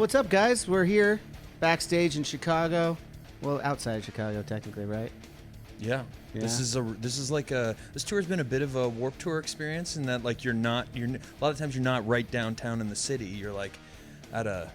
What's up, guys? We're here backstage in Chicago. Well, outside Chicago, technically, right? Yeah. This tour's been a bit of a Warped Tour experience in that like a lot of times you're not right downtown in the city. You're like at a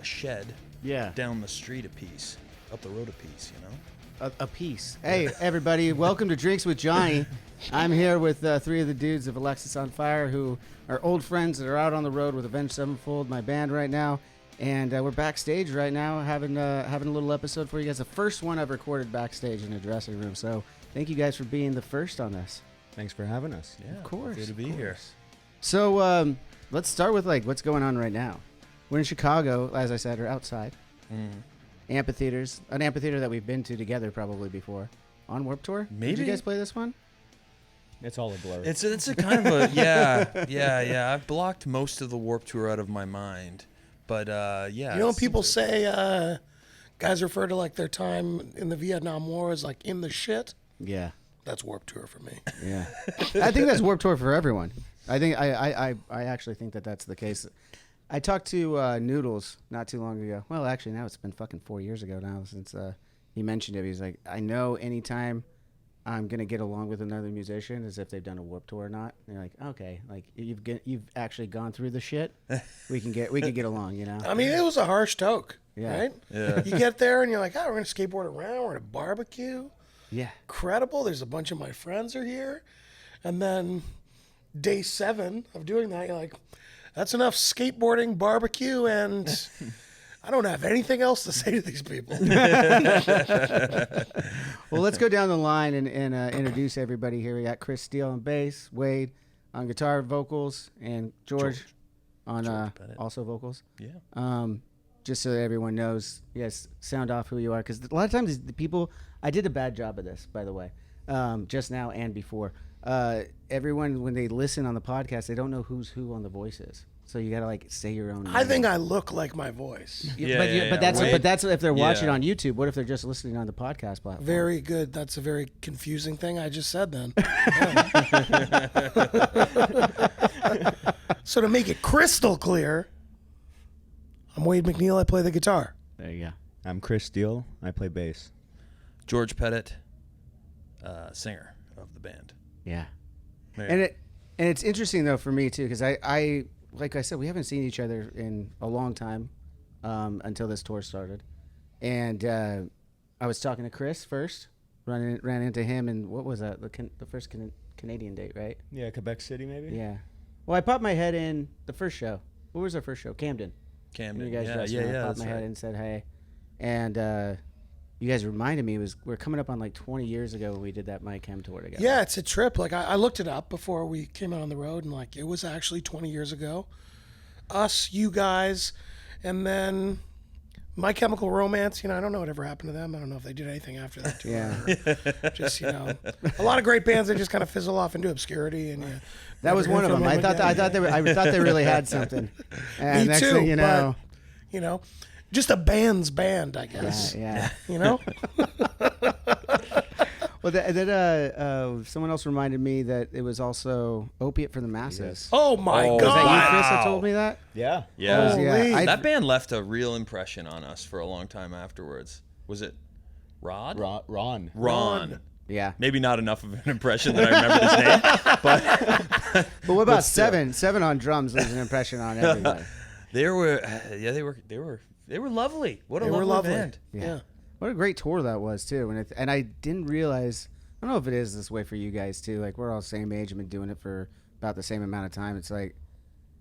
shed. Yeah. Down the street a piece, up the road a piece, you know. A piece. Hey, everybody! Welcome to Drinks with Johnny. I'm here with three of the dudes of Alexisonfire who are old friends that are out on the road with Avenged Sevenfold, my band right now, and we're backstage right now having a little episode for you guys. The first one I've recorded backstage in a dressing room. So thank you guys for being the first on this. Thanks for having us. Yeah, of course. Good to be here. So let's start with like what's going on right now. We're in Chicago, as I said, or outside. Amphitheaters, an amphitheater that we've been to together probably before on Warped Tour. Maybe. Did you guys play this one? It's all a blur. It's a kind of a yeah. I've blocked most of the Warped Tour out of my mind, but yeah. You know when people say guys refer to like their time in the Vietnam War as like in the shit? Yeah. That's Warped Tour for me. Yeah. I think that's Warped Tour for everyone. I think I actually think that that's the case. I talked to Noodles not too long ago. Well, actually, now it's been fucking 4 years ago now since he mentioned it. He's like, I know anytime I'm gonna get along with another musician is if they've done a Warped Tour or not. And you're like, okay, like you've actually gone through the shit. We can get along, you know. I mean, it was a harsh toke, right? Yeah. You get there and you're like, oh, we're gonna skateboard around. We're gonna barbecue. Yeah. Incredible. There's a bunch of my friends are here, and then day 7 of doing that, you're like, that's enough skateboarding, barbecue, and I don't have anything else to say to these people. Well, let's go down the line and introduce everybody here. We got Chris Steele on bass, Wade on guitar, vocals, and George on also vocals. Yeah. Just so that everyone knows, yes, sound off who you are. Because a lot of times the people, I did a bad job of this, by the way, just now and before. Everyone, when they listen on the podcast, they don't know who's who on the voices. So you gotta like say your own name. I think I look like my voice. But that's if they're watching on YouTube. What if they're just listening on the podcast platform? Very good. That's a very confusing thing I just said then. So to make it crystal clear, I'm Wade McNeil. I play the guitar. There you go. I'm Chris Steele. I play bass. George Pettit, singer of the band. Yeah. Yeah. And it's interesting though for me too, because I like I said, we haven't seen each other in a long time until this tour started, and I was talking to Chris first, ran into him, and what was that? The first Canadian date, right? Yeah, Quebec City maybe? Yeah. Well, I popped my head in the first show. What was our first show? Camden. Camden. And you guys Yeah. I popped my head in and said hey, and you guys reminded me we're coming up on like 20 years ago when we did that My Chem tour together. Yeah, it's a trip. Like I looked it up before we came out on the road, and like it was actually 20 years ago. Us, you guys, and then My Chemical Romance. You know, I don't know what ever happened to them. I don't know if they did anything after that tour. Yeah. Just a lot of great bands that just kind of fizzle off into obscurity, and That was one of them. I thought they really had something. And Me next too. thing you know, just a band's band, I guess. Yeah. You know. Well, then someone else reminded me that it was also Opiate for the Masses. Yes. Oh my Was God! that you, Chris, that told me that? Yeah. Yeah. Holy. That band left a real impression on us for a long time afterwards. Was it Rod? Ron. Ron. Yeah. Maybe not enough of an impression that I remember his name, but But what about still. Seven? Seven on drums leaves an impression on everybody. they were lovely. What a They were lovely lovely. band. Yeah. What a great tour that was too, and I didn't realize. I don't know if it is this way for you guys too. Like we're all the same age and been doing it for about the same amount of time. It's like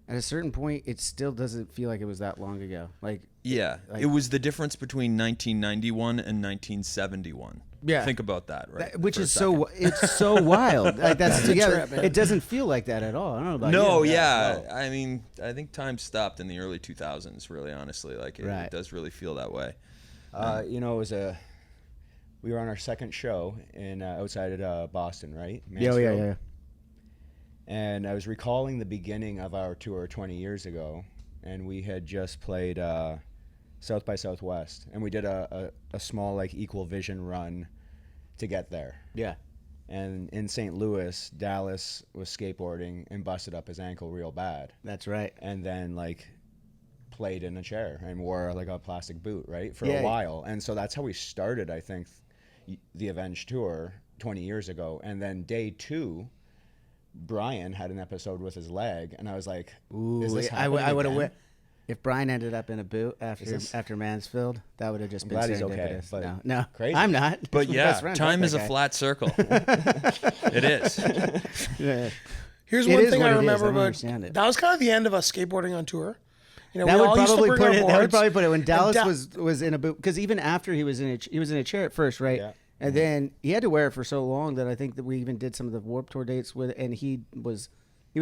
at a certain point, it still doesn't feel like it was that long ago. Like It was the difference between 1991 and 1971. Yeah. Think about that, right? which for a is second. it's so wild. Like that's together. trip, man. It doesn't feel like that at all. I don't know about No, you. yeah. I mean, I think time stopped in the early 2000s, really, honestly. Like, it Right. does really feel that way. It was we were on our second show in outside of Boston, right? Yeah. Mansfield. And I was recalling the beginning of our tour 20 years ago, and we had just played South by Southwest, and we did a small like Equal Vision run to get there. Yeah. And in St. Louis, Dallas was skateboarding and busted up his ankle real bad. That's right. And then like played in a chair and wore like a plastic boot, right, for Yeah. a while. And so that's how we started, I think, the Avenged tour 20 years ago. And then day 2, Brian had an episode with his leg, and I was like, Ooh, is this I happening would have. again? If Brian ended up in a boot this- after Mansfield, that would have just been glad he's okay, serendipitous. but no, crazy. I'm not. But My yeah, best friend, time fuck is that a guy. flat circle. It is. Yeah. Here's It one is thing what I it is. remember I don't about understand it. that was kind of the end of us skateboarding on tour. You know, That we would all used to probably bring put our it. That would boards. probably put it when Dallas Da- was in a boot, because even after he was in a chair at first, right? Yeah. And then he had to wear it for so long that I think that we even did some of the Warped Tour dates with, and he was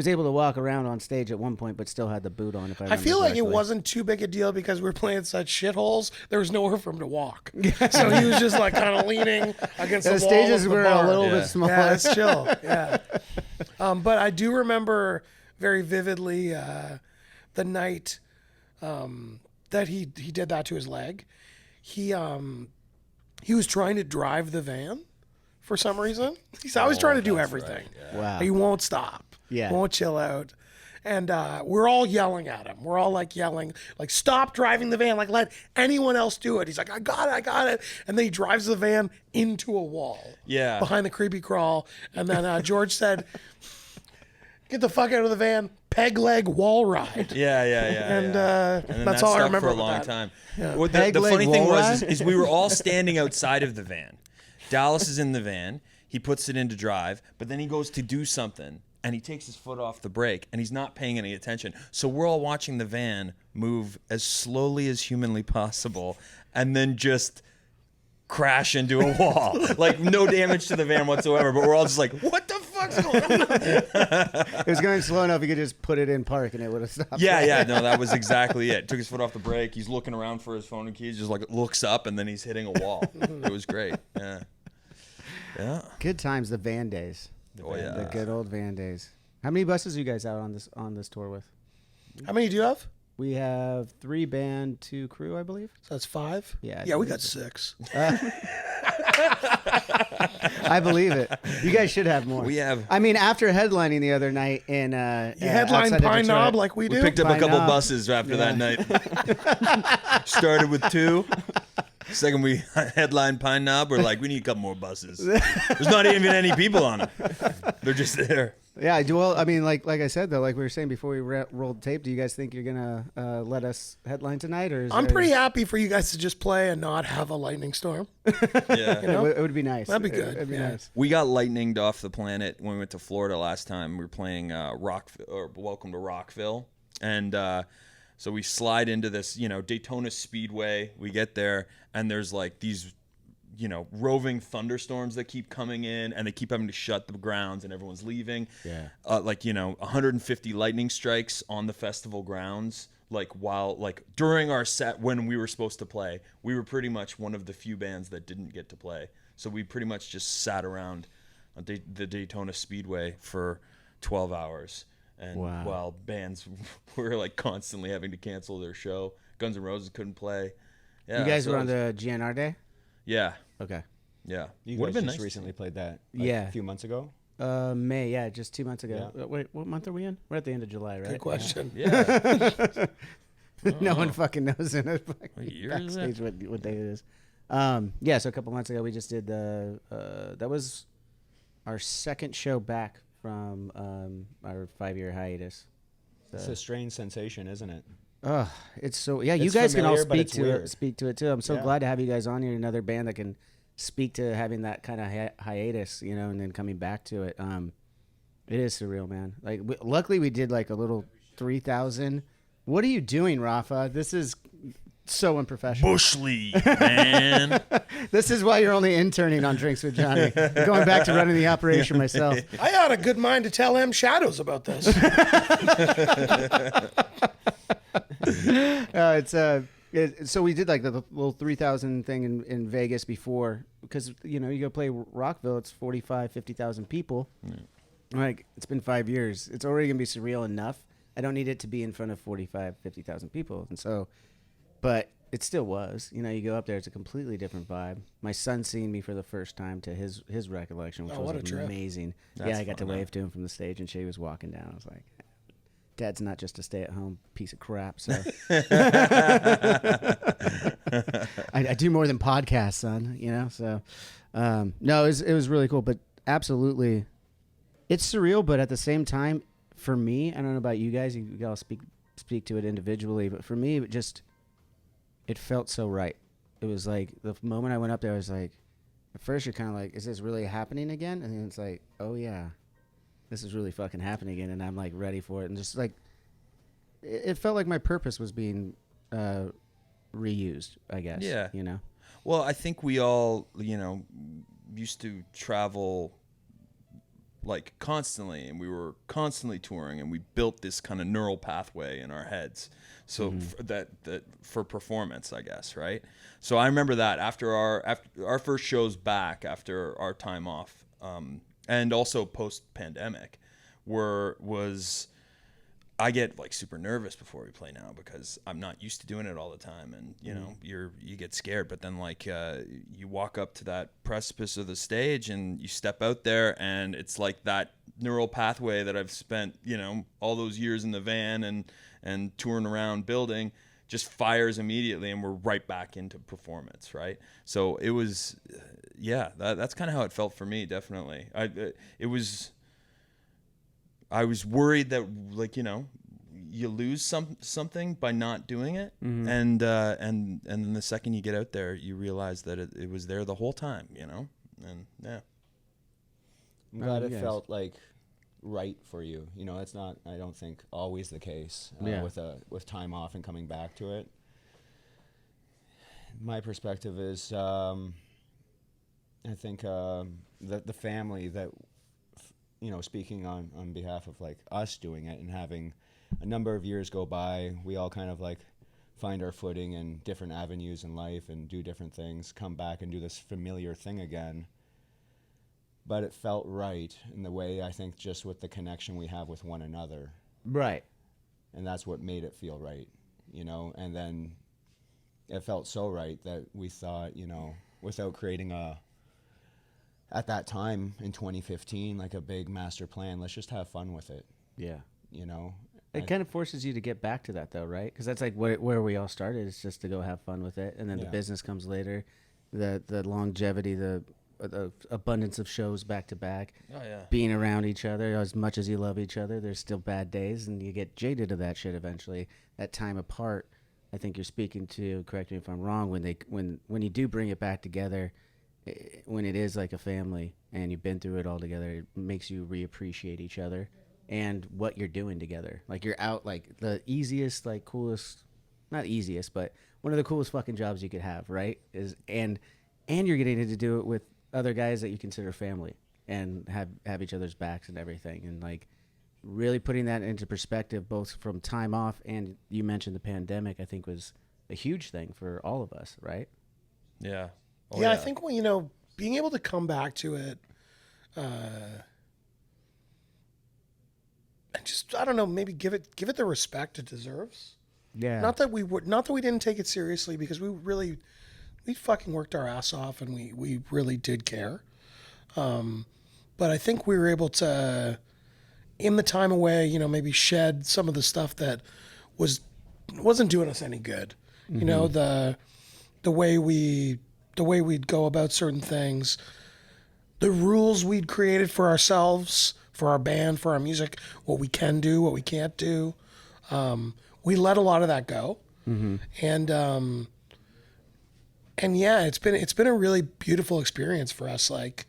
able to walk around on stage at one point, but still had the boot on. If I I remember feel like it correctly. wasn't too big a deal because we were playing such shitholes. There was nowhere for him to walk, so he was just like kind of leaning against The the wall. stages of the were bar. a little Yeah. bit smaller. Yeah, it's chill. Yeah. But I do remember very vividly the night that he did that to his leg. He was trying to drive the van for some reason. He's always trying to do everything. Wow. He won't stop. Yeah. Won't chill out. And we're all yelling at him. We're all like yelling, like, stop driving the van. Like, let anyone else do it. He's like, I got it. And then he drives the van into a wall. Yeah. Behind the creepy crawl. And then George said, get the fuck out of the van. Peg leg wall ride. Yeah. And, And then that's that all I stuck remember for a about long that. time. Yeah. Well, Peg the leg funny thing wall was ride? is we were all standing outside of the van. Dallas is in the van. He puts it into drive, but then he goes to do something, and he takes his foot off the brake, and he's not paying any attention. So we're all watching the van move as slowly as humanly possible, and then just crash into a wall. Like, no damage to the van whatsoever, but we're all just like, what the fuck's going on? It was going slow enough. He could just put it in park, and it would have stopped. Yeah, no, that was exactly it. Took his foot off the brake. He's looking around for his phone and keys, just like looks up, and then he's hitting a wall. It was great. Yeah. Good times, the van days. Oh, yeah. The good old van days. How many buses are you guys out on this tour with? How many do you have? We have 3 band, 2 crew, I believe. So that's 5? Yeah, I Yeah, we believe got so. 6. I believe it. You guys should have more. We have- I mean, after headlining the other night in You headline Pine Knob like we We do? picked up a Pine couple Knob. buses after that night. Started with 2. Second, we headlined Pine Knob. We're like, we need a couple more buses. There's not even any people on them. They're just there. Yeah, I do. Well, I mean, like I said though, like we were saying before we rolled tape. Do you guys think you're gonna let us headline tonight, or is I'm there- pretty happy for you guys to just play and not have a lightning storm. Yeah. It would be nice. That'd be good, It'd be yeah. nice. We got lightninged off the planet when we went to Florida last time. We were playing Welcome to Rockville, and so we slide into this, Daytona Speedway. We get there, and there's like these, roving thunderstorms that keep coming in, and they keep having to shut the grounds, and everyone's leaving. Yeah. 150 lightning strikes on the festival grounds. During our set when we were supposed to play, we were pretty much one of the few bands that didn't get to play. So we pretty much just sat around the Daytona Speedway for 12 hours. And Wow. while bands were like constantly having to cancel their show, Guns N' Roses couldn't play. Yeah, You guys so were it on was- the GNR day. Yeah, Okay. yeah. You Would've guys been just nice. recently played that Yeah. a few months ago. May, yeah, just 2 months ago. Yeah. Wait, what month are we in? We're at the end of July, right? Good question. Yeah. No one fucking knows in a fucking What year is backstage what day it is. Yeah, so a couple months ago we just did that was our second show back from our 5-year hiatus. It's a strange sensation, isn't it? Oh, it's so you It's guys can all familiar, but speak it's to it. weird. Speak to it too. I'm so Yeah. glad to have you guys on here. Another band that can speak to having that kind of hiatus, and then coming back to it. It is surreal, man. Like, luckily we did like a little 3,000. What are you doing, Rafa? This is so unprofessional. Bush League, man. This is why you're only interning on Drinks with Johnny. Going back to running the operation myself. I had a good mind to tell M Shadows about this. So we did like the little 3,000 thing in Vegas before, because you go play Rockville, it's 50,000 people. Like, it's been 5 years. It's already gonna be surreal enough. I don't need it to be in front of 50,000 people, and so, but it still was. You go up there, it's a completely different vibe. My son seeing me for the first time to his recollection, which Oh, what a was trip. amazing. That's Yeah, I got to fun, wave to him from the stage, and Shay was walking down. I was like, Dad's not just a stay-at-home piece of crap. So I do more than podcasts, son. You know. So no, it was really cool, but absolutely, it's surreal. But at the same time, for me, I don't know about you guys. You all speak to it individually, but for me, it felt so right. It was like the moment I went up there, I was like, at first you're kind of like, is this really happening again? And then it's like, oh yeah, this is really fucking happening again, and I'm like ready for it. And just like, it felt like my purpose was being reused, I guess. Yeah. You know? Well, I think we all, used to travel like constantly, and we were constantly touring, and we built this kind of neural pathway in our heads. So that for performance, I guess, right? So I remember that after our first shows back after our time off, and also post pandemic, I get like super nervous before we play now because I'm not used to doing it all the time, and you get scared. But then like you walk up to that precipice of the stage and you step out there, and it's like that neural pathway that I've spent all those years in the van and touring around building just fires immediately, and we're right back into performance, right? So it was that's kind of how it felt for me, definitely. I was worried that you lose something by not doing it, and then the second you get out there, you realize that it was there the whole time, and yeah. I'm glad it felt like right for you. It's not, I don't think, always the case with time off and coming back to it. My perspective is, I think that the family that, speaking on behalf of like us doing it and having a number of years go by, we all kind of like find our footing in different avenues in life and do different things, come back and do this familiar thing again. But it felt right in the way, I think, just with the connection we have with one another. Right. And that's what made it feel right, and then it felt so right that we thought, without creating at that time in 2015, like a big master plan, let's just have fun with it. Yeah. It kind of forces you to get back to that, though, right? Because that's like where we all started, is just to go have fun with it. And then the business comes later, the longevity, the abundance of shows back to back, being around each other. As much as you love each other, there's still bad days, and you get jaded of that shit eventually. That time apart, I think you're speaking to, correct me if I'm wrong, when you do bring it back together, when it is like a family and you've been through it all together, it makes you reappreciate each other and what you're doing together. Like, you're out, like, the easiest, like, coolest, not easiest, but one of the coolest fucking jobs you could have, right? And you're getting to do it with other guys that you consider family and have each other's backs and everything. And like, really putting that into perspective, both from time off and you mentioned the pandemic, I think was a huge thing for all of us, right? Yeah. I think, being able to come back to it, and just, I don't know, maybe give it the respect it deserves. Yeah. Not that we didn't take it seriously, because we fucking worked our ass off, and we really did care. But I think we were able to, in the time away, maybe shed some of the stuff that wasn't doing us any good. The way we'd go about certain things, the rules we'd created for ourselves, for our band, for our music, what we can do, what we can't do. We let a lot of that go. And yeah, it's been a really beautiful experience for us, like,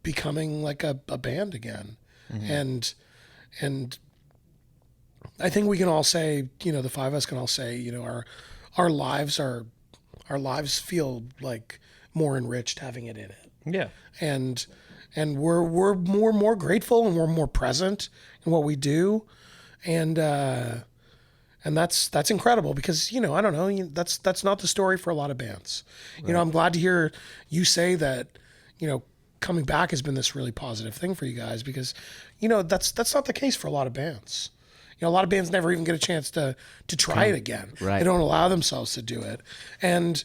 becoming like a band again. And I think we can all say, the five of us can all say, our lives feel like more enriched having it in it. Yeah. And we're more grateful, and we're more present in what we do. And that's incredible, because, I don't know, that's not the story for a lot of bands. Right. I'm glad to hear you say that, coming back has been this really positive thing for you guys, because, that's not the case for a lot of bands. A lot of bands never even get a chance to try it again. Right. They don't allow themselves to do it. And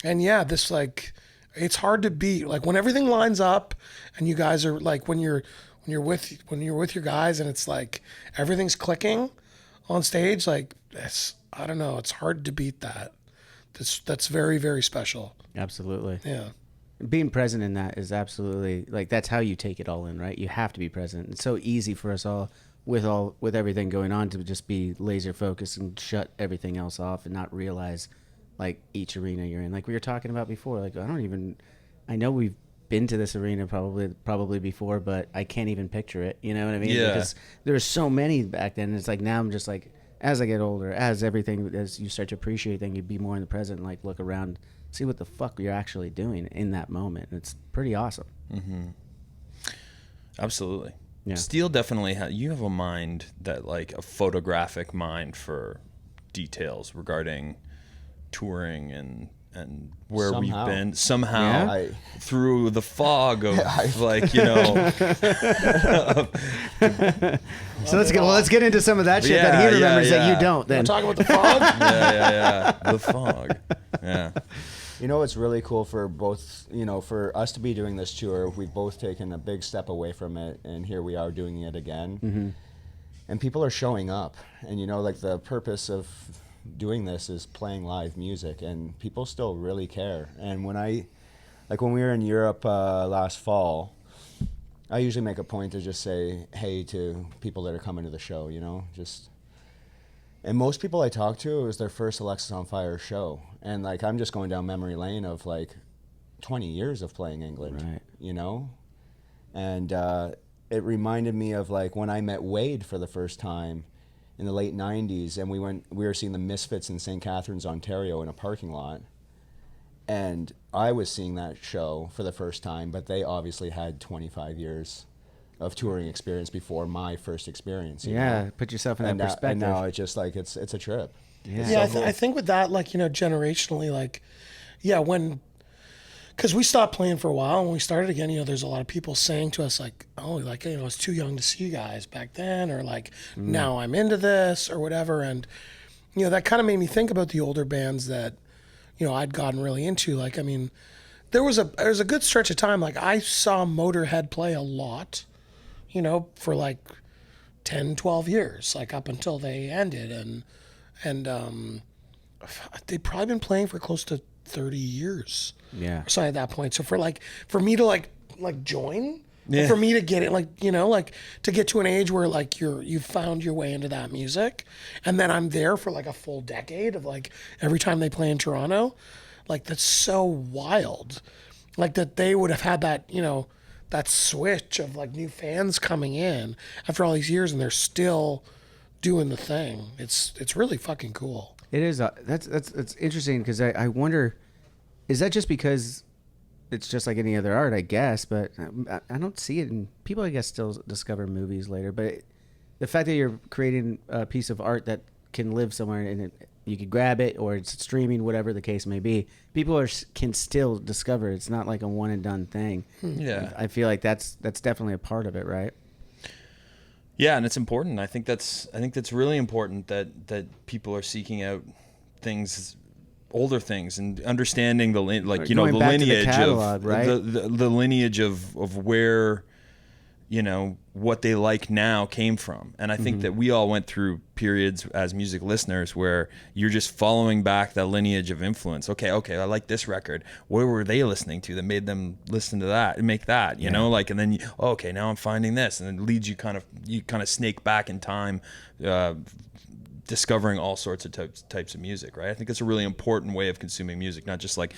yeah, this, like, it's hard to beat, like, when everything lines up and you guys are like, when you're when you're with your guys and it's like everything's clicking on stage, like I don't know, it's hard to beat that. That's very, very special. Absolutely. Yeah. Being present in that is absolutely, like, that's how you take it all in, right? You have to be present. It's so easy for us all with everything going on to just be laser focused and shut everything else off and not realize, like, each arena you're in. Like we were talking about before, like, I know we've been to this arena probably before, but I can't even picture it. You know what I mean? Yeah. Because there were so many back then. And it's like now I'm just like, as I get older, as you start to appreciate things, you be more in the present, and, like, look around, see what the fuck you're actually doing in that moment. It's pretty awesome. Mm-hmm. Absolutely. Yeah. Steel definitely you have a mind that, like, a photographic mind for details regarding touring and where Somehow. we've been somehow Yeah. through the fog of like, you know. So let's get into some of that shit that he remembers that you don't. Then Talk about the fog. yeah, the fog. Yeah. You know, it's really cool for both, you know, for us to be doing this tour. We've both taken a big step away from it, and here we are doing it again. Mm-hmm. And people are showing up. And, you know, like, the purpose of doing this is playing live music, and people still really care. And when we were in Europe last fall, I usually make a point to just say hey to people that are coming to the show, you know, and most people I talk to, it was their first Alexisonfire show. And, like, I'm just going down memory lane of, like, 20 years of playing England, Right. you know? And it reminded me of, like, when I met Wade for the first time in the late 90s, and we were seeing the Misfits in St. Catharines, Ontario in a parking lot. And I was seeing that show for the first time, but they obviously had 25 years of touring experience before my first experience. You know? Put yourself in that And perspective. now it's just like, it's a trip. Yeah. I think with that, like, you know, generationally, like, yeah, because we stopped playing for a while, and when we started again, you know, there's a lot of people saying to us, like, oh, like, you know, I was too young to see you guys back then, or like, now I'm into this, or whatever. And, you know, that kind of made me think about the older bands that, you know, I'd gotten really into. Like, I mean, there was a good stretch of time, like, I saw Motorhead play a lot, you know, for like 10, 12 years, like, up until they ended. And they'd probably been playing for close to 30 years. Yeah. Or something at that point. So for me to like join, Yeah. for me to get it, like, you know, like, to get to an age where, like, you've found your way into that music, and then I'm there for like a full decade of, like, every time they play in Toronto, like, that's so wild. Like, that they would have had that, you know, that switch of, like, new fans coming in after all these years, and they're still doing the thing. It's really fucking cool. It is. That's interesting, because I wonder, is that just because it's just like any other art, I guess, but I don't see it. And people, I guess, still discover movies later. But the fact that you're creating a piece of art that can live somewhere, and you could grab it, or it's streaming, whatever the case may be, people can still discover it. It's not like a one and done thing. Yeah. I feel like that's definitely a part of it, right? Yeah, and it's important. I think that's really important that people are seeking out things, older things, and understanding the lineage catalog, of right? the lineage of where, you know, what they like now came from. And I think that we all went through periods as music listeners where you're just following back that lineage of influence. Okay, I like this record. What were they listening to that made them listen to that and make that, you know, like, and then okay, now I'm finding this, and it leads you kind of snake back in time, discovering all sorts of types of music, right? I think it's a really important way of consuming music, not just like,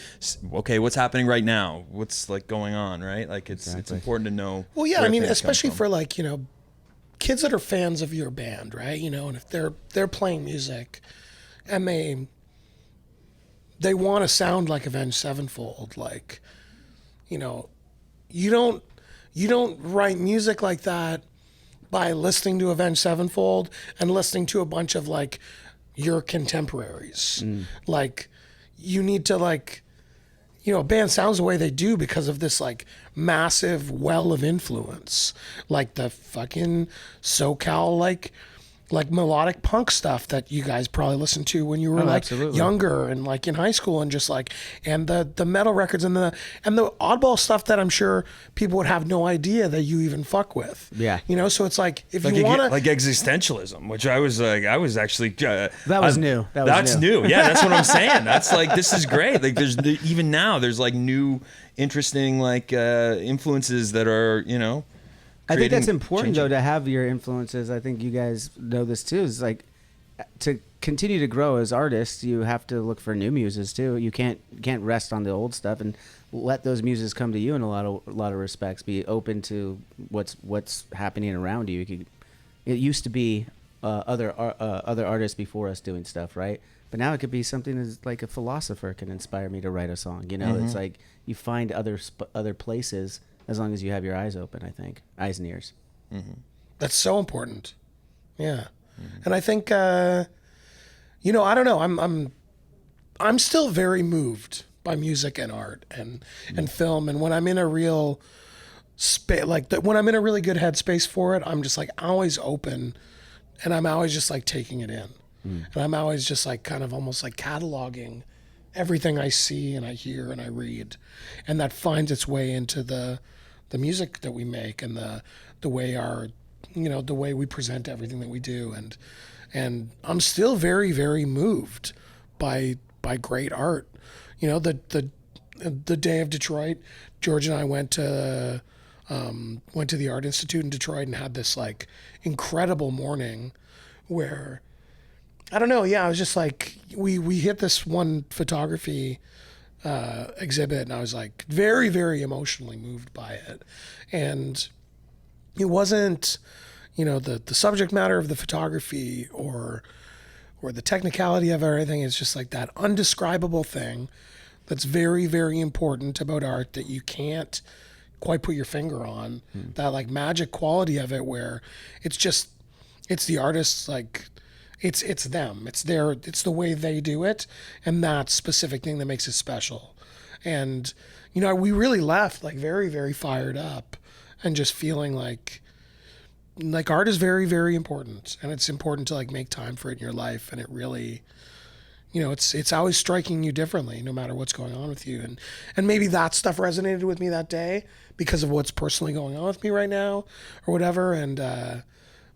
okay, what's happening right now? What's, like, going on, right? Like, it's important to know. Well, yeah, where I mean, things come especially from. for, like, you know, kids that are fans of your band, right? You know, and if they're playing music and they want to sound like Avenged Sevenfold, like, you know, you don't write music like that by listening to Avenged Sevenfold and listening to a bunch of, like, your contemporaries. Like, you need to, like, you know, a band sounds the way they do because of this, like, massive well of influence, like the fucking SoCal, like, like melodic punk stuff that you guys probably listened to when you were like absolutely. younger and like in high school, and just like, and the metal records and the oddball stuff that I'm sure people would have no idea that you even fuck with. Yeah. You know, so it's like, if Like, you want to, like existentialism, which I was actually That was new. That's new. Yeah, that's what I'm saying. That's like, this is great. Like, even now there's like new, interesting like influences that are, you know. I think that's important changing. though, to have your influences. I think you guys know this too. Is like, to continue to grow as artists, you have to look for new muses too. You can't rest on the old stuff, and let those muses come to you in a lot of respects. Be open to what's happening around you. It used to be other artists before us doing stuff, right? But now it could be something as like a philosopher can inspire me to write a song. You know, it's like you find other places as long as you have your eyes open. I think eyes and ears. that's so important. Yeah. And I think, you know, I don't know. I'm still very moved by music and art and film. And when I'm in a real space, like when I'm in a really good headspace for it, I'm just like always open, and I'm always just like taking it in. And I'm always just like kind of almost like cataloging everything I see and I hear and I read. And that finds its way into the music that we make, and the way the way we present everything that we do. And I'm still very, very moved by great art. You know, the day of Detroit, George and I went to the Art Institute in Detroit and had this like incredible morning where, I don't know, I was just like, we hit this one photography exhibit, and I was like very, very emotionally moved by it. And it wasn't, you know, the subject matter of the photography or the technicality of everything. It's just like that undescribable thing that's very, very important about art that you can't quite put your finger on. That like magic quality of it, where it's the artist's like, it's them, it's the way they do it, and that specific thing that makes it special. And, you know, we really left like very, very fired up and just feeling like art is very, very important, and it's important to like make time for it in your life. And it really, you know, it's always striking you differently no matter what's going on with you. And maybe that stuff resonated with me that day because of what's personally going on with me right now or whatever. And,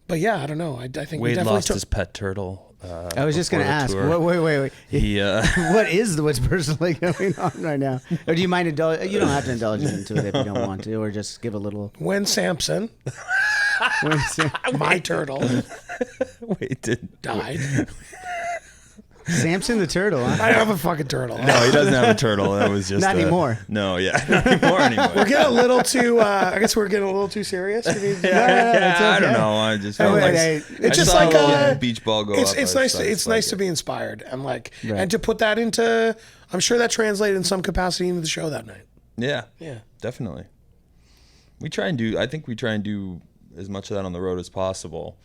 but yeah, I don't know. I think we Wade definitely lost his pet turtle. I was just going to ask. tour. Wait. He What's personally going on right now? Or do you mind indulge? You don't have to indulge into it if you don't want to, or just give a little. when Samson, my turtle, Wait, died. Samson the turtle, huh? I have a fucking turtle. No, he doesn't have a turtle. That was just Not anymore. No, yeah, not anymore. We're getting a little too. I guess we're getting a little too serious. No, it's okay. I don't know. I just felt like It's just I like saw a little beach ball go it's up. it's I nice. decided It's to nice like to it. be inspired and like Right. and to put that into. I'm sure that translated in some capacity into the show that night. Yeah, Yeah. definitely. I think we try and do as much of that on the road as possible.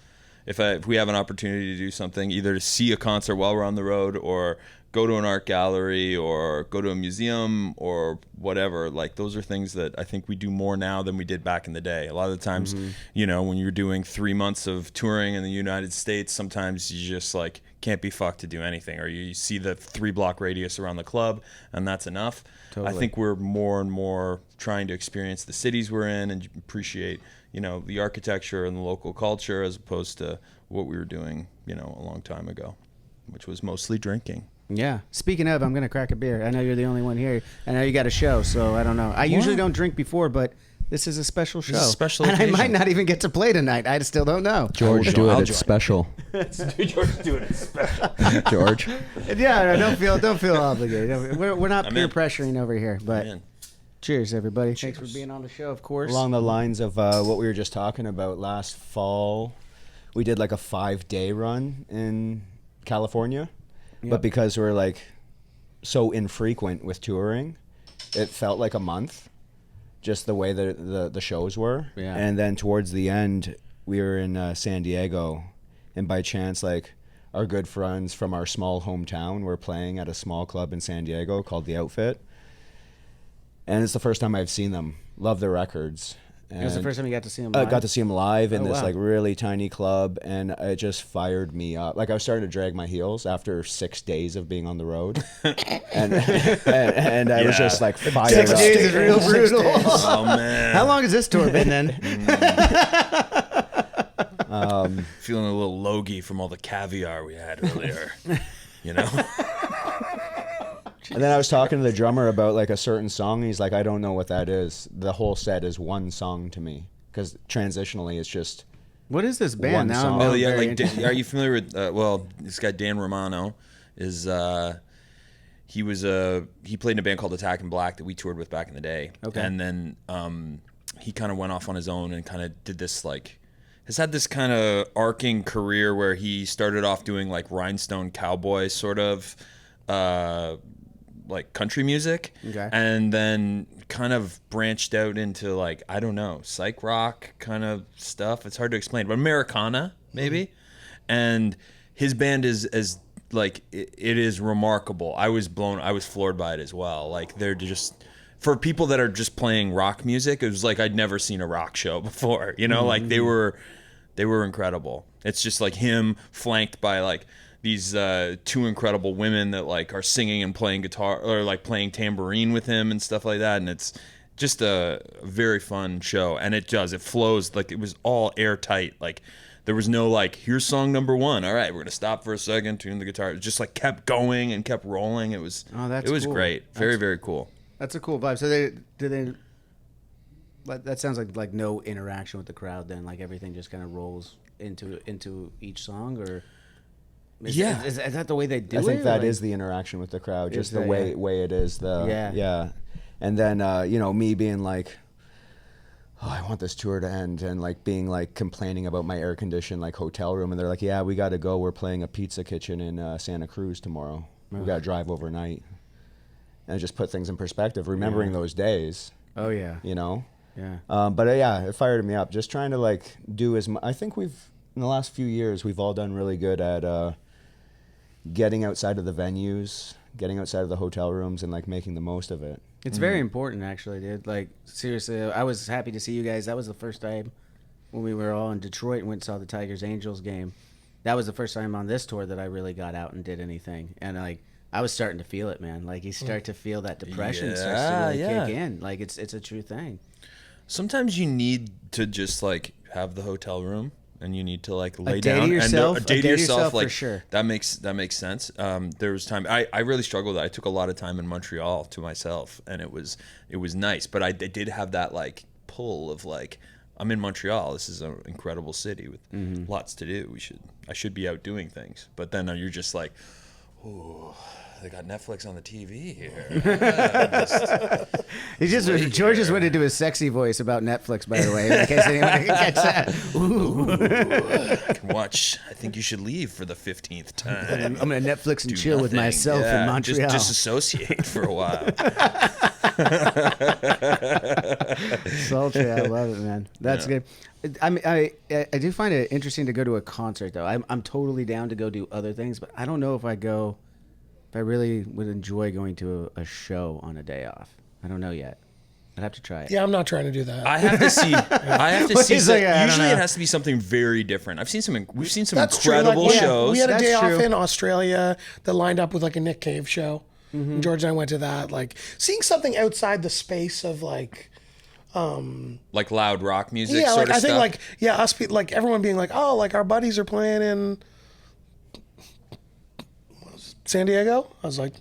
If we have an opportunity to do something, either to see a concert while we're on the road, or go to an art gallery, or go to a museum, or whatever, like those are things that I think we do more now than we did back in the day. A lot of the times, you know, when you're doing 3 months of touring in the United States, sometimes you just like can't be fucked to do anything, or you see the 3-block radius around the club and that's enough. Totally. I think we're more and more trying to experience the cities we're in and appreciate, you know, the architecture and the local culture, as opposed to what we were doing, you know, a long time ago, which was mostly drinking. Yeah. Speaking of, I'm going to crack a beer. I know you're the only one here. I know you got a show, so I don't know. I usually don't drink before, but this is a special show. This is a special and occasion. I might not even get to play tonight. I still don't know. George, do it. It's special. George doing it special. George. Yeah, don't feel obligated. We're not I'm peer in. pressuring over here, but Man. cheers, everybody. Thanks for being on the show, of course. Along the lines of what we were just talking about last fall, we did like a 5-day run in California. Yep. But because we're like so infrequent with touring, it felt like a month, just the way that the shows were. Yeah. And then towards the end, we were in San Diego, and by chance, like, our good friends from our small hometown were playing at a small club in San Diego called The Outfit. And it's the first time I've seen them. Love their records. And It was the first time you got to see him I live? got to see him live in Oh, this wow. like really tiny club, and it just fired me up. Like I was starting to drag my heels after 6 days of being on the road, and I was Yeah. just like fired 6 up. days is real 6 brutal. days. Oh man. How long has this tour been then? Feeling a little logy from all the caviar we had earlier. You know? And then I was talking to the drummer about like a certain song. And he's like, I don't know what that is. The whole set is one song to me because transitionally it's just What is this band One now? song. I'm Oh yeah, very like interested. are you familiar with this guy Dan Romano is he played in a band called Attack in Black that we toured with back in the day. Okay. And then he kind of went off on his own and kind of did this like has had this kind of arcing career where he started off doing like rhinestone cowboy sort of like country music. Okay. And then kind of branched out into like, I don't know, psych rock kind of stuff. It's hard to explain, but Americana maybe. And his band is as like it is remarkable. I was floored by it as well. Like they're just for people that are just playing rock music, it was like I'd never seen a rock show before. You know, like they were incredible. It's just like him flanked by like these two incredible women that like are singing and playing guitar or like playing tambourine with him and stuff like that. And it's just a very fun show. And it flows like it was all airtight. Like there was no like, here's song number 1. All right, we're gonna stop for a second, tune the guitar. It just like kept going and kept rolling. It was Cool. great. Very cool. That's a cool vibe. So that sounds like no interaction with the crowd then, like everything just kind of rolls into each song, or is that the way they do it? I think that like, is the interaction with the crowd, just the the- way it is. Yeah. And then me being like, oh, I want this tour to end, and like being like complaining about my air conditioned like hotel room, and they're like, yeah, we got to go. We're playing a pizza kitchen in Santa Cruz tomorrow. We got to drive overnight, and just put things in perspective, remembering those days. Oh yeah. Yeah. Yeah. But it fired me up. Just trying to like do as much. I think in the last few years, we've all done really good at getting outside of the venues, getting outside of the hotel rooms, and like making the most of it. It's very important, actually, dude. Like, seriously, I was happy to see you guys. That was the first time when we were all in Detroit and went and saw the Tigers-Angels game. That was the first time on this tour that I really got out and did anything. And, like, I was starting to feel it, man. Like, you start to feel that depression starts to really kick in. Like, it's a true thing. Sometimes you need to just like have the hotel room and you need to like lay day to down yourself- and a day a to day to yourself, yourself, like for sure. that makes sense. There was time I really struggled with that. I took a lot of time in Montreal to myself, and it was nice, but I did have that like pull of like, I'm in Montreal. This is an incredible city with lots to do. I should be out doing things. But then you're just like, oh, they got Netflix on the TV here. George just went into his sexy voice about Netflix, by the way, in case anyone can catch that. Ooh. I can watch. I think you should leave for the 15th time. I'm going to Netflix and Do chill with nothing. myself Yeah, in Montreal. Just disassociate for a while. Sultry, I love it, man. That's good. I mean, I do find it interesting to go to a concert, though. I'm totally down to go do other things, but I don't know if I really would enjoy going to a show on a day off. I don't know yet. I'd have to try it. Yeah, I'm not trying to do that. I have to see. He's like, I don't Usually, know. it has to be something very different. We've seen some That's true. incredible Like, shows. We had a That's day true. off in Australia that lined up with like a Nick Cave show. And George and I went to that. Like seeing something outside the space of like, like loud rock music. yeah, sort like of I think stuff. us like everyone being like, oh, like our buddies are playing in San Diego. I was like,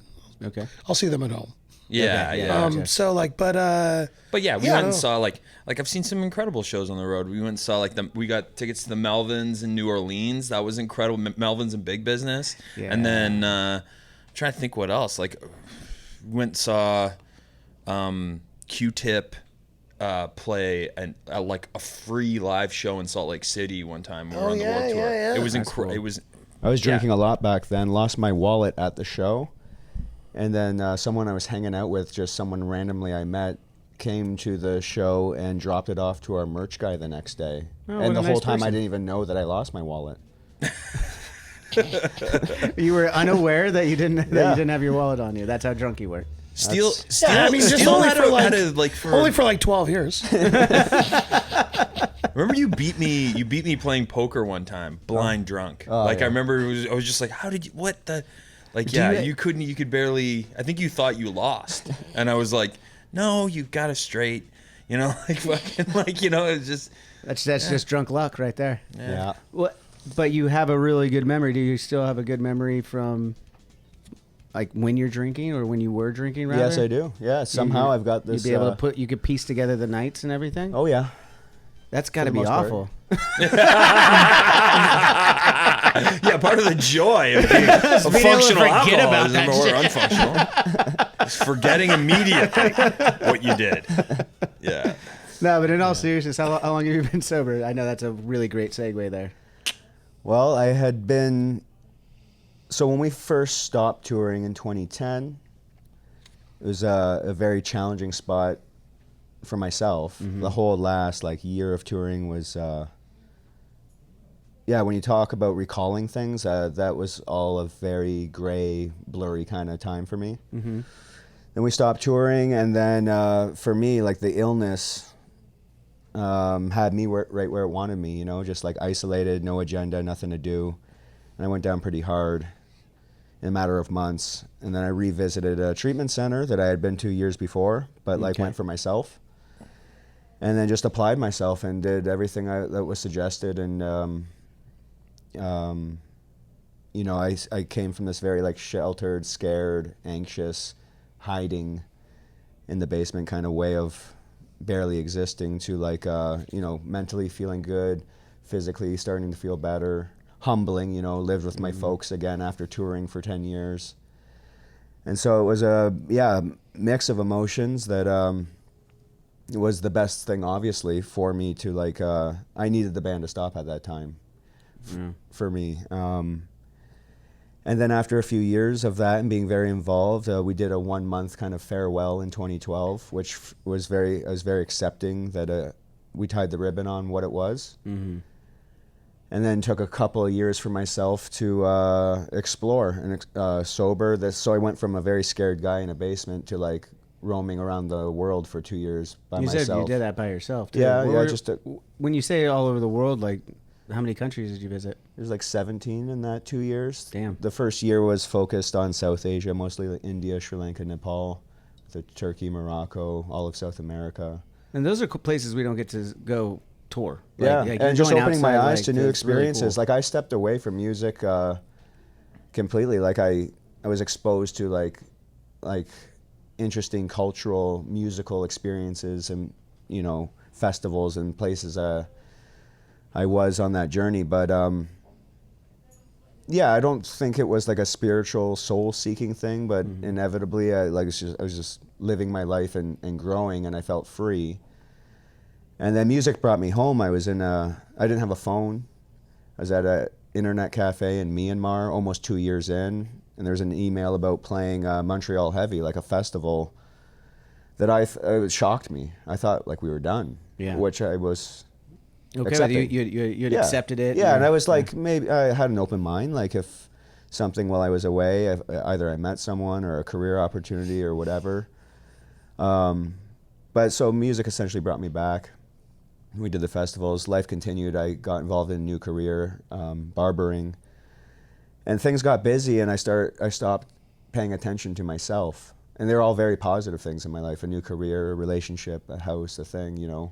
Okay. I'll see them at home. Yeah, Okay, yeah. Gotcha. So like, but Yeah, we Yeah, I went and know. saw like I've seen some incredible shows on the road. We went and saw like we got tickets to the Melvins in New Orleans. That was incredible. Melvins and Big Business. Yeah. And then I'm trying to think what else. Like went and saw Q-Tip play like a free live show in Salt Lake City one time. We were on the World Tour. yeah. It was That's cool. It was. I was drinking a lot back then. Lost my wallet at the show, and then someone I was hanging out with, just someone randomly I met, came to the show and dropped it off to our merch guy the next day. Oh, what and a the whole nice time I person. didn't even know that I lost my wallet. You were unaware that you didn't Yeah. have your wallet on you. That's how drunk you were. Steel I mean, just Steel only had for a- like had a, like for only for like 12 years. Remember you beat me playing poker one time, blind drunk. Like yeah. I remember I was just like, how did you, what the, like, Do yeah, you- you could barely, I think you thought you lost. And I was like, no, you got it straight. You know, like fucking, like, you know, it's just. That's just drunk luck right there. Yeah. What? But you have a really good memory. Do you still have a good memory from, like, when you're drinking or when you were drinking? Rather? Yes, I do. Yeah, somehow I've got this. You'd be able to you could piece together the nights and everything. Oh yeah. That's got to for the be most part. awful. Yeah, part of the joy of being a being able to functional forget about that alcoholism or unfunctional is forgetting immediately what you did. Yeah. No, but in all seriousness, how long have you been sober? I know that's a really great segue there. Well, I had been. So when we first stopped touring in 2010, it was a very challenging spot for myself. The whole last year of touring was. Yeah, when you talk about recalling things, that was all a very gray, blurry kind of time for me. Mm-hmm. Then we stopped touring, and then for me, like the illness had me right where it wanted me, you know, just like isolated, no agenda, nothing to do. And I went down pretty hard in a matter of months. And then I revisited a treatment center that I had been to years before, but went for myself. And then just applied myself and did everything that was suggested. And, you know, I came from this very sheltered, scared, anxious, hiding in the basement kind of way of barely existing to you know, mentally feeling good, physically starting to feel better, humbling, you know, lived with my folks again after touring for 10 years. And so it was a mix of emotions that it was the best thing, obviously, for me to I needed the band to stop at that time for me. And then after a few years of that and being very involved, we did a 1 month kind of farewell in 2012, which I was very accepting that we tied the ribbon on what it was. Mm-hmm. And then took a couple of years for myself to explore and sober. So I went from a very scared guy in a basement to roaming around the world for 2 years by myself. You said you did that by yourself, too. Yeah, when you say all over the world, how many countries did you visit? There's 17 in that 2 years. Damn. The first year was focused on South Asia, mostly India, Sri Lanka, Nepal, Turkey, Morocco, all of South America. And those are places we don't get to go tour. Yeah, and just opening my eyes to new it's experiences. really cool. I stepped away from music completely. I was exposed to interesting cultural, musical experiences and, you know, festivals and places I was on that journey. But I don't think it was a spiritual soul-seeking thing, but inevitably I was just living my life and growing, and I felt free. And then music brought me home. I didn't have a phone. I was at an internet cafe in Myanmar almost 2 years in, and there's an email about playing Montreal Heavy, a festival that it shocked me. I thought we were done, which I was okay, but you accepted it. Yeah, and I was maybe I had an open mind. If something while I was away, either I met someone or a career opportunity or whatever. But so music essentially brought me back. We did the festivals. Life continued. I got involved in a new career, barbering, and things got busy. And I stopped paying attention to myself. And they're all very positive things in my life: a new career, a relationship, a house, a thing, you know,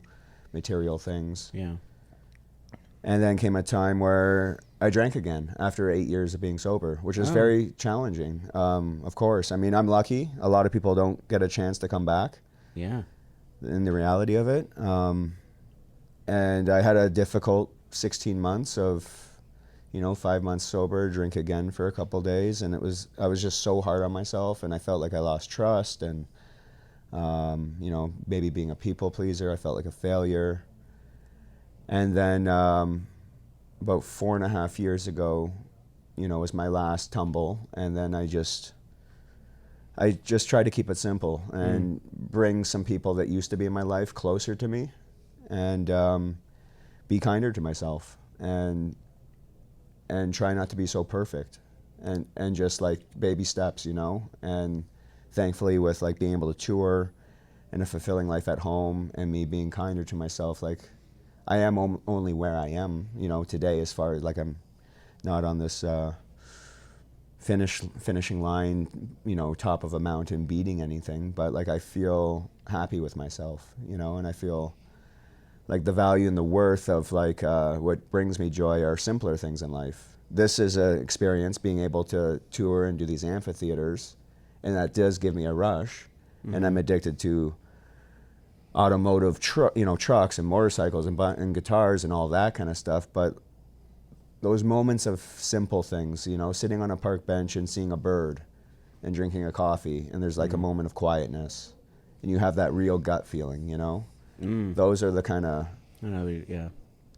material things. Yeah. And then came a time where I drank again after 8 years of being sober, which is very challenging. Of course, I mean, I'm lucky. A lot of people don't get a chance to come back. Yeah. In the reality of it. And I had a difficult 16 months of, 5 months sober, drink again for a couple of days. And I was just so hard on myself, and I felt like I lost trust and, maybe being a people pleaser, I felt like a failure. And then about 4.5 years ago, was my last tumble. And then I just tried to keep it simple and bring some people that used to be in my life closer to me, and be kinder to myself, and try not to be so perfect, and just baby steps, and thankfully with like being able to tour and a fulfilling life at home and me being kinder to myself, like I am only where I am, you know, today, as far as like I'm not on this finishing line, you know, top of a mountain beating anything, but like I feel happy with myself, you know, and I feel like the value and the worth of like what brings me joy are simpler things in life. This is an experience, being able to tour and do these amphitheaters, and that does give me a rush. And I'm addicted to automotive trucks and motorcycles and guitars and all that kind of stuff. But those moments of simple things, you know, sitting on a park bench and seeing a bird and drinking a coffee, and there's like a moment of quietness, and you have that real gut feeling, you know. Those are the kind of, yeah.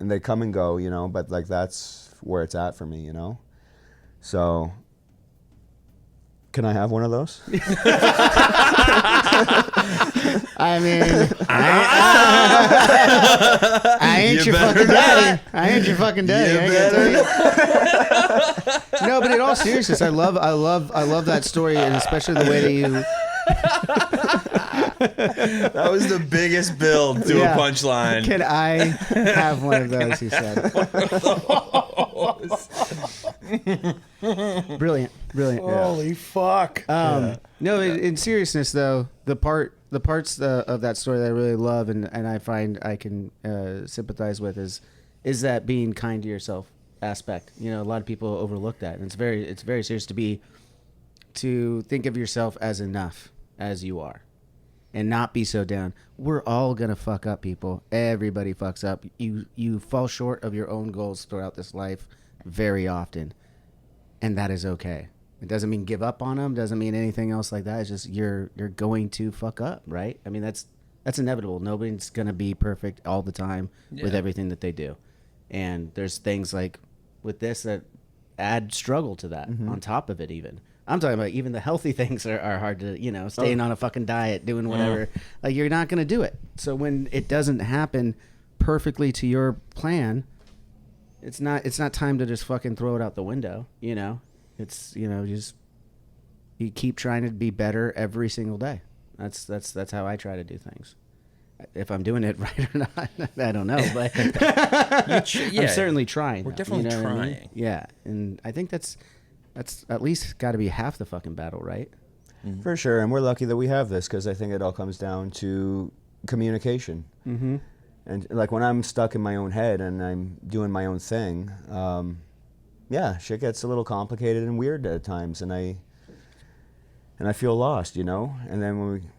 And they come and go, you know, but like that's where it's at for me, you know. So can I have one of those? I mean, I ain't your fucking daddy. I ain't your fucking daddy. I ain't gonna tell you. No, but in all seriousness, I love that story, and especially the way that you. That was the biggest build to a punchline. Can I have one of those? He said. Brilliant. Holy fuck. No, in seriousness though, the parts of that story that I really love and I find I can sympathize with is that being kind to yourself aspect. You know, a lot of people overlook that, and it's very serious to think of yourself as enough as you are, and not be so down. We're all gonna fuck up, people. Everybody fucks up. You fall short of your own goals throughout this life very often, and that is okay. It doesn't mean give up on them. Doesn't mean anything else like that. It's just you're going to fuck up, right? I mean, that's inevitable. Nobody's gonna be perfect all the time with everything that they do, and there's things like with this that add struggle to that on top of it. Even I'm talking about even the healthy things are hard to, you know, staying on a fucking diet, doing whatever. Like you're not gonna do it. So when it doesn't happen perfectly to your plan, it's not time to just fucking throw it out the window, you know. It's, you know, just you keep trying to be better every single day. That's how I try to do things. If I'm doing it right or not, I don't know, but I'm certainly trying. We're definitely trying. I mean? Yeah, and I think that's at least got to be half the fucking battle, right? For sure, and we're lucky that we have this, because I think it all comes down to communication. And like when I'm stuck in my own head and I'm doing my own thing, shit gets a little complicated and weird at times, and I feel lost, you know. And then when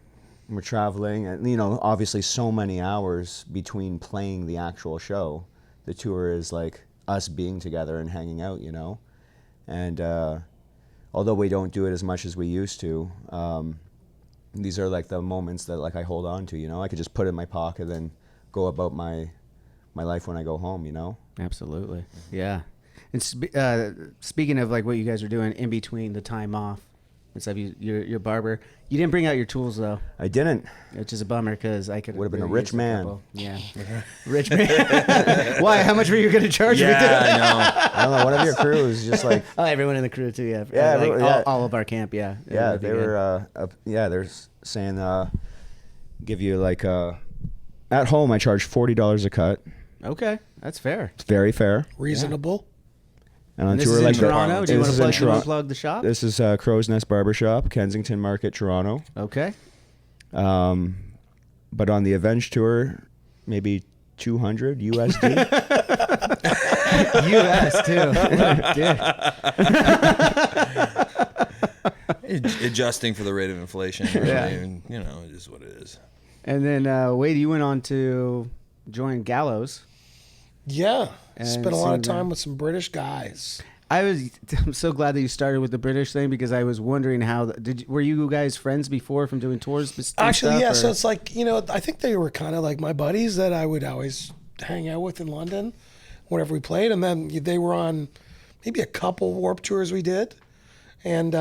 we're traveling, and you know, obviously so many hours between playing the actual show. The tour is like us being together and hanging out, you know. And although we don't do it as much as we used to, these are like the moments that like I hold on to, you know. I could just put it in my pocket and go about my life when I go home, you know. Absolutely, yeah. And speaking of like what you guys are doing in between the time off and stuff, you're a barber. You didn't bring out your tools though. I didn't, which is a bummer because I could would have been a rich man. Yeah, rich man. Why? How much were you going to charge me? I know. I don't know. One of your crew was just like everyone in the crew too. Yeah, yeah, like all of our camp. Yeah, yeah. They were they're saying give you like at home I charge $40 a cut. Okay, that's fair. It's very fair, reasonable. And on and this tour is in like Toronto. Do you want to plug the shop? This is Crow's Nest Barbershop, Kensington Market, Toronto. Okay. But on the Avenge tour, maybe $200 USD. US too. Adjusting for the rate of inflation. Really, and, you know, it is what it is. And then Wade, you went on to join Gallows. Yeah, spent a lot of time with some British guys. I'm so glad that you started with the British thing, because I was wondering how were you guys friends before from doing tours? Actually, yeah. So it's like, you know, I think they were kind of like my buddies that I would always hang out with in London whenever we played, and then they were on maybe a couple Warped tours we did, and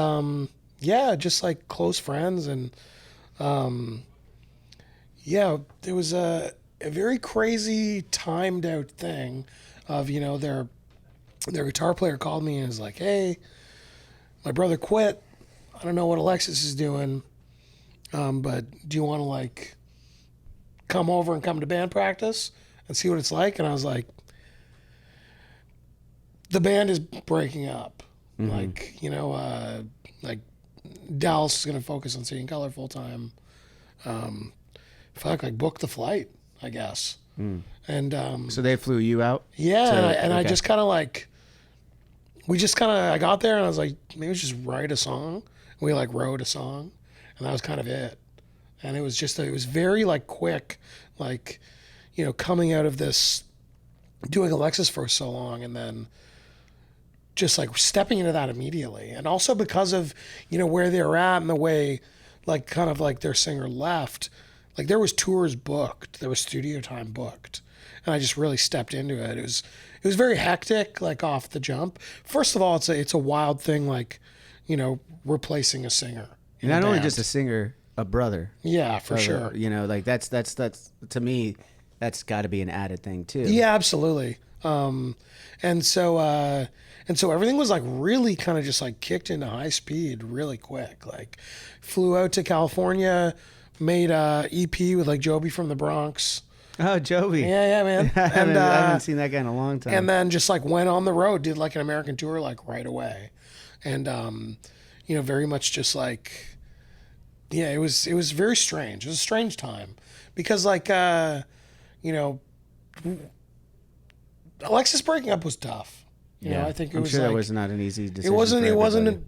just like close friends, and there was a very crazy timed out thing of, you know, their guitar player called me and was like, hey, my brother quit. I don't know what Alexis is doing. but do you want to like come over and come to band practice and see what it's like? And I was like, the band is breaking up. Like, you know, like Dallas is going to focus on Seeing Color full time. Like book the flight, I guess. And so they flew you out? Yeah, I just kind of like, I got there and I was like, maybe we just write a song. We like wrote a song, and that was kind of it. And it was very like quick, like, you know, coming out of this, doing Alexis for so long, and then just like stepping into that immediately. And also because of, you know, where they were at and the way, like, kind of like their singer left, like there was tours booked, there was studio time booked, and I just really stepped into it. It was very hectic, like off the jump. First of all, it's a wild thing, like, you know, replacing a singer. Not only just a singer, a brother. Yeah, for sure. You know, like that's to me, that's got to be an added thing too. Yeah, absolutely. And so everything was like really kind of just like kicked into high speed really quick. Like flew out to California, made a EP with like Joby from the Bronx. Oh, Joby. Yeah, man. I haven't seen that guy in a long time. And then just like went on the road, did like an American tour like right away. And you know, very much just like, yeah, it was very strange. It was a strange time because like you know, Alexis breaking up was tough. You know, I think it was sure like, that was not an easy decision. It wasn't. It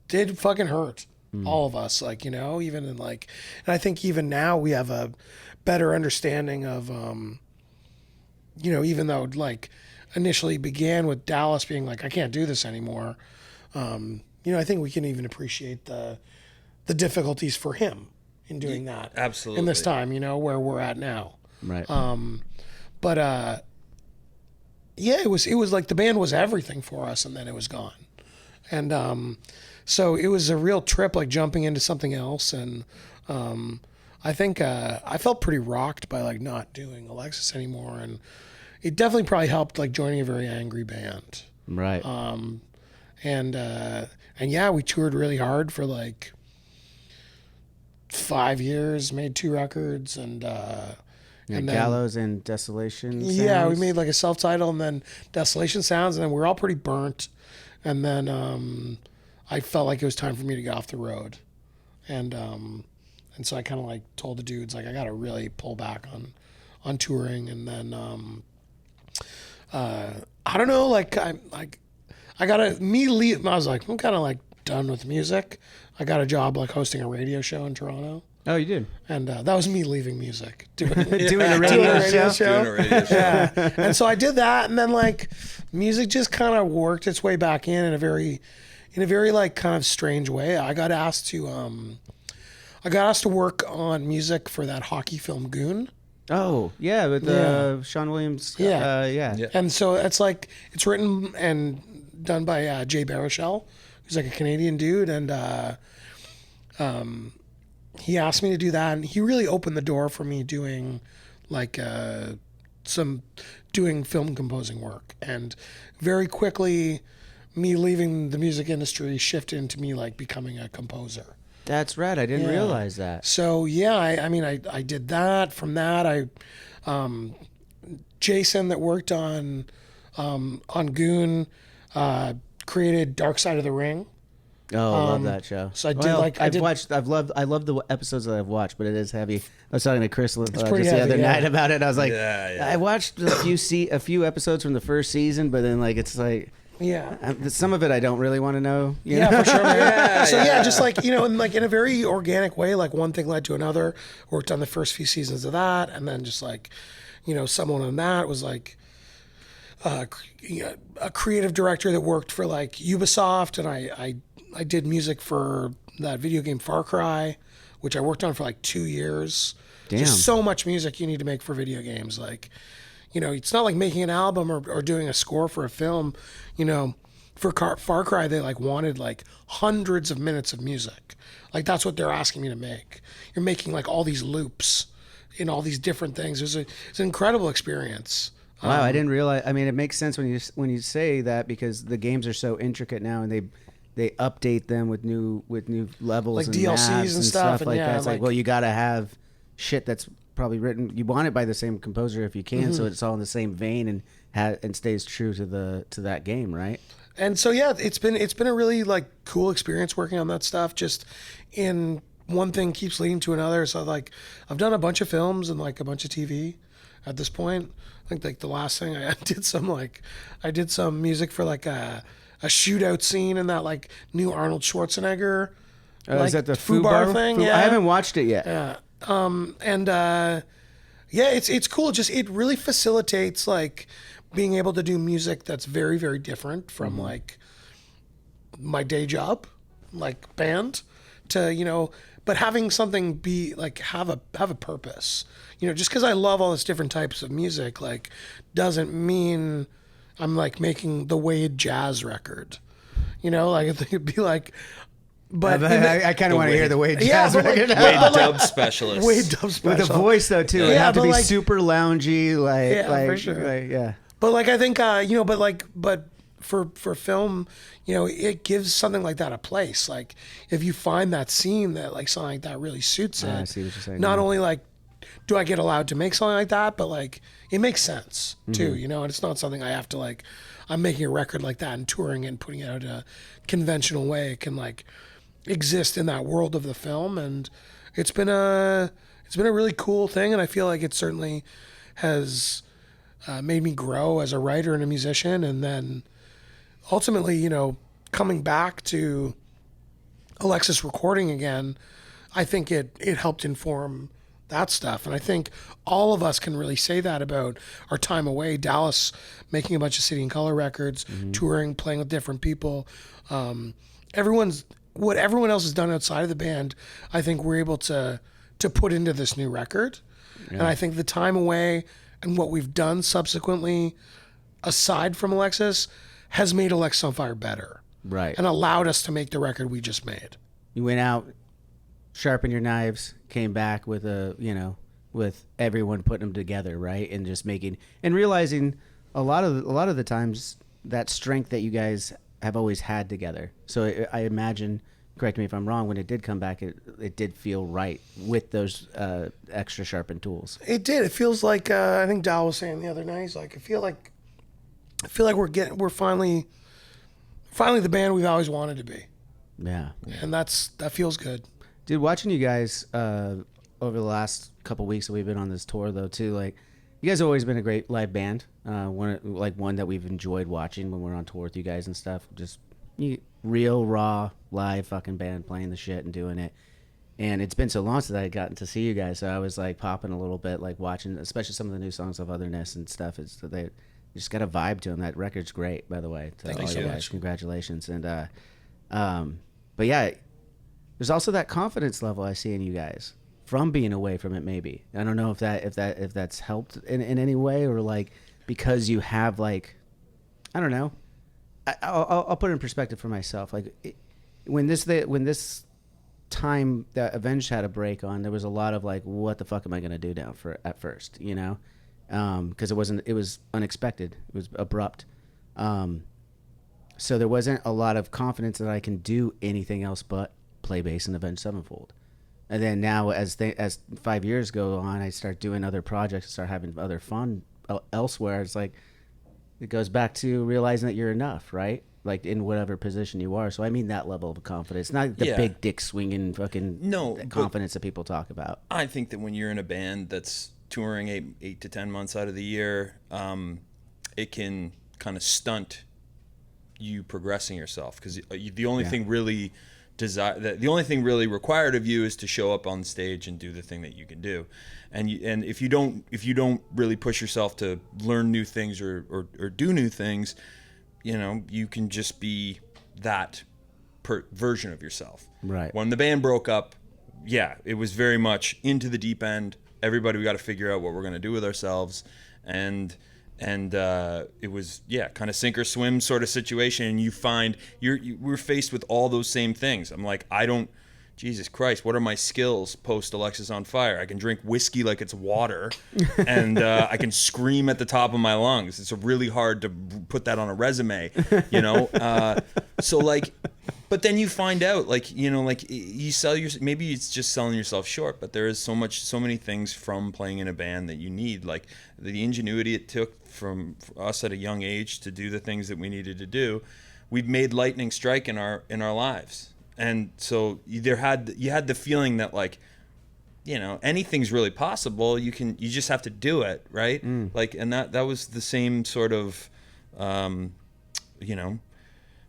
did fucking hurt all of us. Like, you know, even in like, and I think even now we have a better understanding of, you know, even though like initially began with Dallas being like, I can't do this anymore. You know, I think we can even appreciate the difficulties for him in doing that. Absolutely. In this time, you know, where we're at now. Right. But yeah, it was like the band was everything for us, and then it was gone. And so it was a real trip, like jumping into something else. And I think I felt pretty rocked by like not doing Alexis anymore, and it definitely probably helped like joining a very angry band. Right. And yeah, we toured really hard for like 5 years, made 2 records, and then Gallows and Desolation Sounds. Yeah, we made like a self-title and then Desolation Sounds, and then we were all pretty burnt. And then I felt like it was time for me to get off the road. And so I kind of like told the dudes, like, I got to really pull back on touring. And then I don't know, like I was like, I'm kind of like done with music. I got a job like hosting a radio show in Toronto. Oh, you did? And that was me leaving music, doing a radio show. Doing a radio show. Yeah. And so I did that, and then like music just kind of worked its way back in a very like kind of strange way. I got asked to work on music for that hockey film Goon. Oh, yeah, with Sean Williams. Yeah. And so it's like it's written and done by Jay Baruchel, who's like a Canadian dude, and he asked me to do that, and he really opened the door for me doing like doing film composing work. And very quickly, me leaving the music industry shifted into me like becoming a composer. That's right. I didn't realize that. So yeah, I did that. From that, Jason that worked on Goon created Dark Side of the Ring. Oh, I love that show. So I did I love the episodes that I've watched, but it is heavy. I was talking to Chris just pretty the heavy, other yeah. night about it. I was like, Yeah. I watched a few episodes from the first season, but then like it's like, some of it I don't really want to know. You know? For sure. Just like, you know, and like in a very organic way, like one thing led to another. Worked on the first few seasons of that, and then just like, you know, someone on that was like a creative director that worked for like Ubisoft, and I did music for that video game Far Cry, which I worked on for like 2 years. Damn. Just so much music you need to make for video games. Like, you know, it's not like making an album or doing a score for a film. You know, for Far Cry, they like wanted like hundreds of minutes of music. Like that's what they're asking me to make. You're making like all these loops in all these different things. It's an incredible experience. Wow, I didn't realize. I mean, it makes sense when you say that because the games are so intricate now, and they update them with new levels Like and DLCs maps and stuff, and like yeah, that. It's like, like- well, you got to have shit that's probably written. You want it by the same composer if you can, so it's all in the same vein and stays true to that game, right? And so yeah, it's been a really like cool experience working on that stuff. Just in one thing keeps leading to another. So like I've done a bunch of films and like a bunch of TV at this point. I think like the last thing I did some music for like a shootout scene in that like new Arnold Schwarzenegger. Is that the FUBAR thing? Yeah. I haven't watched it yet. Yeah. Yeah, it's cool. Just it really facilitates like being able to do music that's very, very different from like my day job, like band, to but having something be like have a purpose. Just because I love all this different types of music, like doesn't mean I'm like making the Wade jazz record. Like I think it'd be like. But I kind of want to hear the Wade jazz record. Wade dub specialist. Wade dub special. With a voice though too. It'd have to be like, super loungy, for sure. Yeah. But like I think but for film, it gives something like that a place. Like if you find that scene that like something like that really suits it. I see what you're saying. Not only like do I get allowed to make something like that, but like it makes sense too, and it's not something I have to like I'm making a record like that and touring it and putting it out a conventional way. It can like exist in that world of the film, and it's been a really cool thing, and I feel like it certainly has made me grow as a writer and a musician. And then ultimately, coming back to Alexis recording again, I think it helped inform that stuff. And I think all of us can really say that about our time away. Dallas making a bunch of City and Color records, touring, playing with different people. What everyone else has done outside of the band, I think we're able to put into this new record. Yeah. And I think the time away and what we've done subsequently, aside from Alexis, has made Alexisonfire better. Right. And allowed us to make the record we just made. You went out, sharpened your knives, came back with with everyone putting them together, right? And just realizing a lot of the times that strength that you guys have always had together. So I imagine, correct me if I'm wrong, when it did come back, it did feel right with those extra sharpened tools. It did. It feels like I think Dal was saying the other night. He's like, I feel like we're finally the band we've always wanted to be. Yeah. And that feels good. Dude, watching you guys over the last couple weeks that we've been on this tour though too, like you guys have always been a great live band. One that we've enjoyed watching when we're on tour with you guys and stuff. Just real raw live fucking band playing the shit and doing it. And it's been so long since I had gotten to see you guys, so I was like popping a little bit, like watching, especially some of the new songs of Otherness and stuff. It's they just got a vibe to them. That record's great, by the way. Thank you so much. Congratulations. And but yeah, there's also that confidence level I see in you guys from being away from it. Maybe I don't know if that's helped in any way, or like because you have like, I don't know. I'll put it in perspective for myself. Like when this time that Avenged had a break on, there was a lot of like, what the fuck am I gonna do now at first, because it was unexpected, it was abrupt, so there wasn't a lot of confidence that I can do anything else but play bass in Avenged Sevenfold. And then now as 5 years go on, I start doing other projects, start having other fun elsewhere. It's like it goes back to realizing that you're enough, right? Like in whatever position you are. So I mean that level of confidence, not the big dick swinging fucking confidence that people talk about. I think that when you're in a band that's touring 8 to 10 months out of the year, it can kind of stunt you progressing yourself, because the only thing really required of you is to show up on stage and do the thing that you can do. And if you don't really push yourself to learn new things or do new things, you can just be that version of yourself. Right. When the band broke up, it was very much into the deep end. Everybody, we got to figure out what we're going to do with ourselves. And it was kind of sink or swim sort of situation. And you find we're faced with all those same things. I'm like, I don't Jesus Christ, what are my skills post Alexisonfire? I can drink whiskey like it's water, and I can scream at the top of my lungs. It's really hard to put that on a resume, you know? So like, but then you find out, like, you know, like you sell your, maybe it's just selling yourself short, but there is so many things from playing in a band that you need, like the ingenuity it took from us at a young age to do the things that we needed to do. We've made lightning strike in our lives. And so you had the feeling that, like, you know, anything's really possible. You just have to do it, right? Like, and that was the same sort of, you know,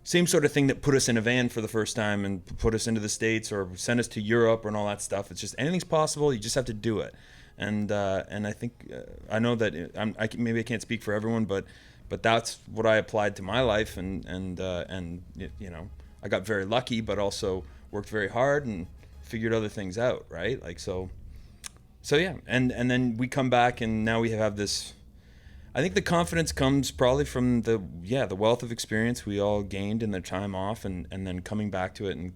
same sort of thing that put us in a van for the first time and put us into the States or sent us to Europe and all that stuff. It's just anything's possible. You just have to do it. And I think I know that maybe I can't speak for everyone, but that's what I applied to my life, and you know. I got very lucky, but also worked very hard and figured other things out, right? Like, so yeah. And then we come back, and now we have this, I think the confidence comes probably from the wealth of experience we all gained in the time off, and then coming back to it and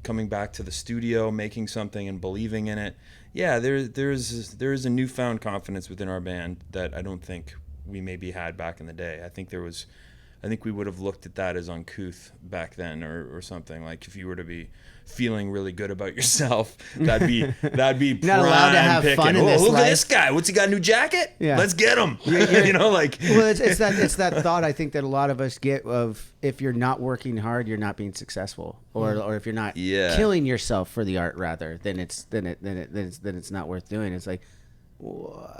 coming back to the studio, making something and believing in it. Yeah, there is a newfound confidence within our band that I don't think we maybe had back in the day. I think we would have looked at that as uncouth back then, or something. Like, if you were to be feeling really good about yourself, that'd be not allowed to have picking. fun in this look life. at this guy. What's he got? A new jacket? Yeah. Let's get him. You know, like. Well, it's that thought I think that a lot of us get of, if you're not working hard, you're not being successful, or if you're not killing yourself for the art, rather, then it's not worth doing. It's like,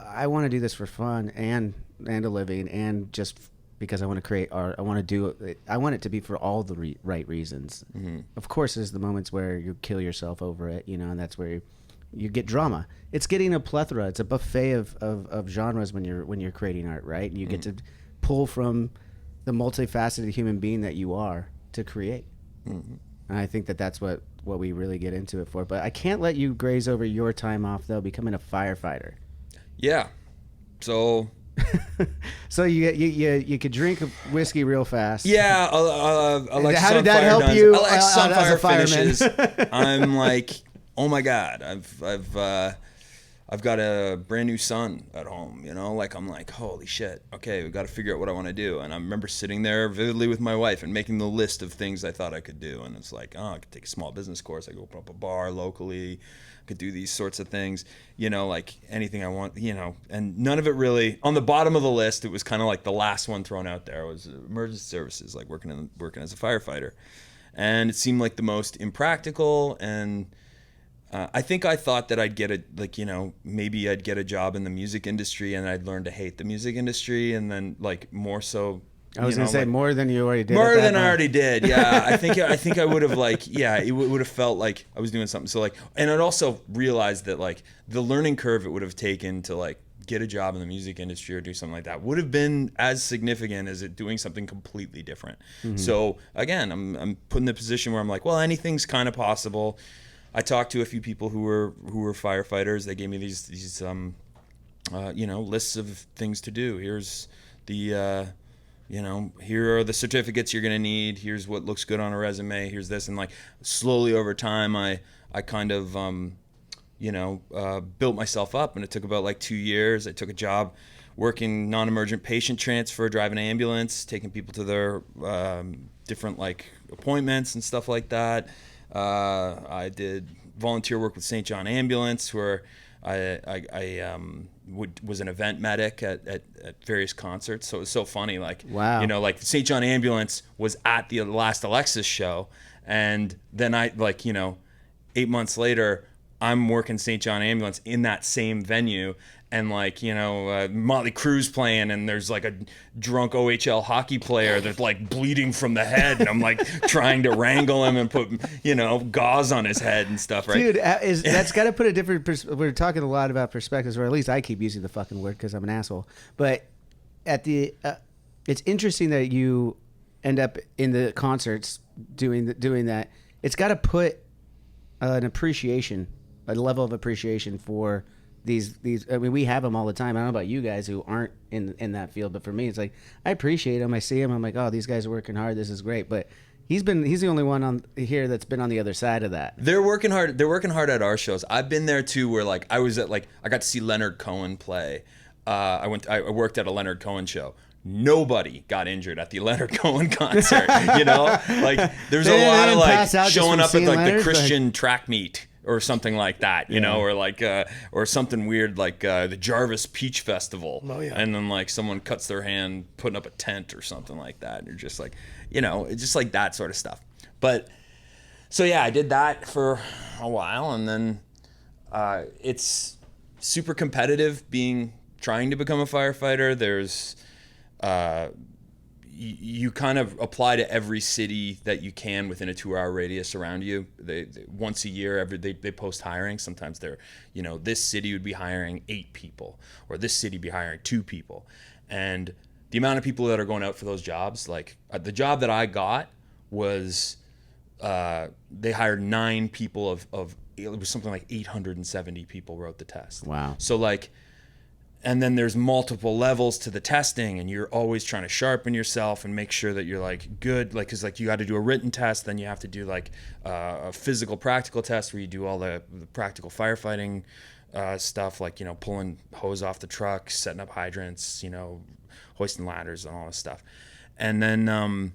I want to do this for fun and a living, and just because I want to create art. I want to do it. I want it to be for all the right reasons. Mm-hmm. Of course, there's the moments where you kill yourself over it, you know, and that's where you get drama. It's getting a plethora. It's a buffet of genres when you're creating art, right? And you get to pull from the multifaceted human being that you are to create. Mm-hmm. And I think that's what we really get into it for. But I can't let you graze over your time off, though, becoming a firefighter. Yeah. So. So you could drink whiskey real fast. Yeah, how did that help you as a fireman? Finishes. I'm like, oh my god, I've got a brand new son at home. You know, like, I'm like, holy shit. Okay, we got to figure out what I want to do. And I remember sitting there vividly with my wife and making the list of things I thought I could do. And it's like, I could take a small business course. I could open up a bar locally. Could do these sorts of things, you know, like anything I want, you know, and none of it really on the bottom of the list. It was kind of like the last one thrown out there was emergency services, like working as a firefighter, and it seemed like the most impractical. And I thought that I'd get maybe I'd get a job in the music industry, and I'd learn to hate the music industry, and then, like, more so. I was going to say, like, more than you already did. More than I already did, yeah. I think I would have, like, it would have felt like I was doing something. So, like, and I'd also realized that, like, the learning curve it would have taken to, like, get a job in the music industry or do something like that would have been as significant as it doing something completely different. Mm-hmm. So, again, I'm put in the position where I'm like, well, anything's kind of possible. I talked to a few people who were firefighters. They gave me these lists of things to do. Here's the here are the certificates you're going to need. Here's what looks good on a resume. Here's this. And, like, slowly over time, I kind of, built myself up. And it took about, like, 2 years. I took a job working non-emergent patient transfer, driving an ambulance, taking people to their different, like, appointments and stuff like that. I did volunteer work with St. John Ambulance, where I was an event medic at various concerts. So it was so funny. Like, wow. You know, like, St. John Ambulance was at the last Alexis show. And then 8 months later, I'm working St. John Ambulance in that same venue. And, like, Motley Crue's playing, and there's, like, a drunk OHL hockey player that's, like, bleeding from the head, and I'm, like, trying to wrangle him and put, gauze on his head and stuff, right? Dude, that's got to put a different we're talking a lot about perspectives, or at least I keep using the fucking word because I'm an asshole. But it's interesting that you end up in the concerts doing that. It's got to put an appreciation, a level of appreciation for these. I mean, we have them all the time. I don't know about you guys who aren't in that field, but for me, it's like, I appreciate them. I see them. I'm like, oh, these guys are working hard. This is great. But He's the only one on here that's been on the other side of that. They're working hard. They're working hard at our shows. I've been there too, where like I was at I got to see Leonard Cohen play. I worked at a Leonard Cohen show. Nobody got injured at the Leonard Cohen concert. You know, like there's a lot of like showing up at like the Christian track meet or something like that, you know, or like or something weird like the Jarvis Peach Festival, and then like someone cuts their hand putting up a tent or something like that, and you're just like, you know, it's just like that sort of stuff. But so yeah, I did that for a while, and then it's super competitive trying to become a firefighter. There's you kind of apply to every city that you can within a 2-hour radius around you. They once a year, they post hiring. Sometimes they're, you know, this city would be hiring 8 people, or this city be hiring 2 people. And the amount of people that are going out for those jobs, like the job that I got was, they hired 9 people of it was something like 870 people wrote the test. Wow. So like, and then there's multiple levels to the testing, and you're always trying to sharpen yourself and make sure that you're like good, like, cause like you got to do a written test, then you have to do like a physical practical test where you do all the practical firefighting stuff, like, you know, pulling hose off the truck, setting up hydrants, you know, hoisting ladders and all this stuff. And then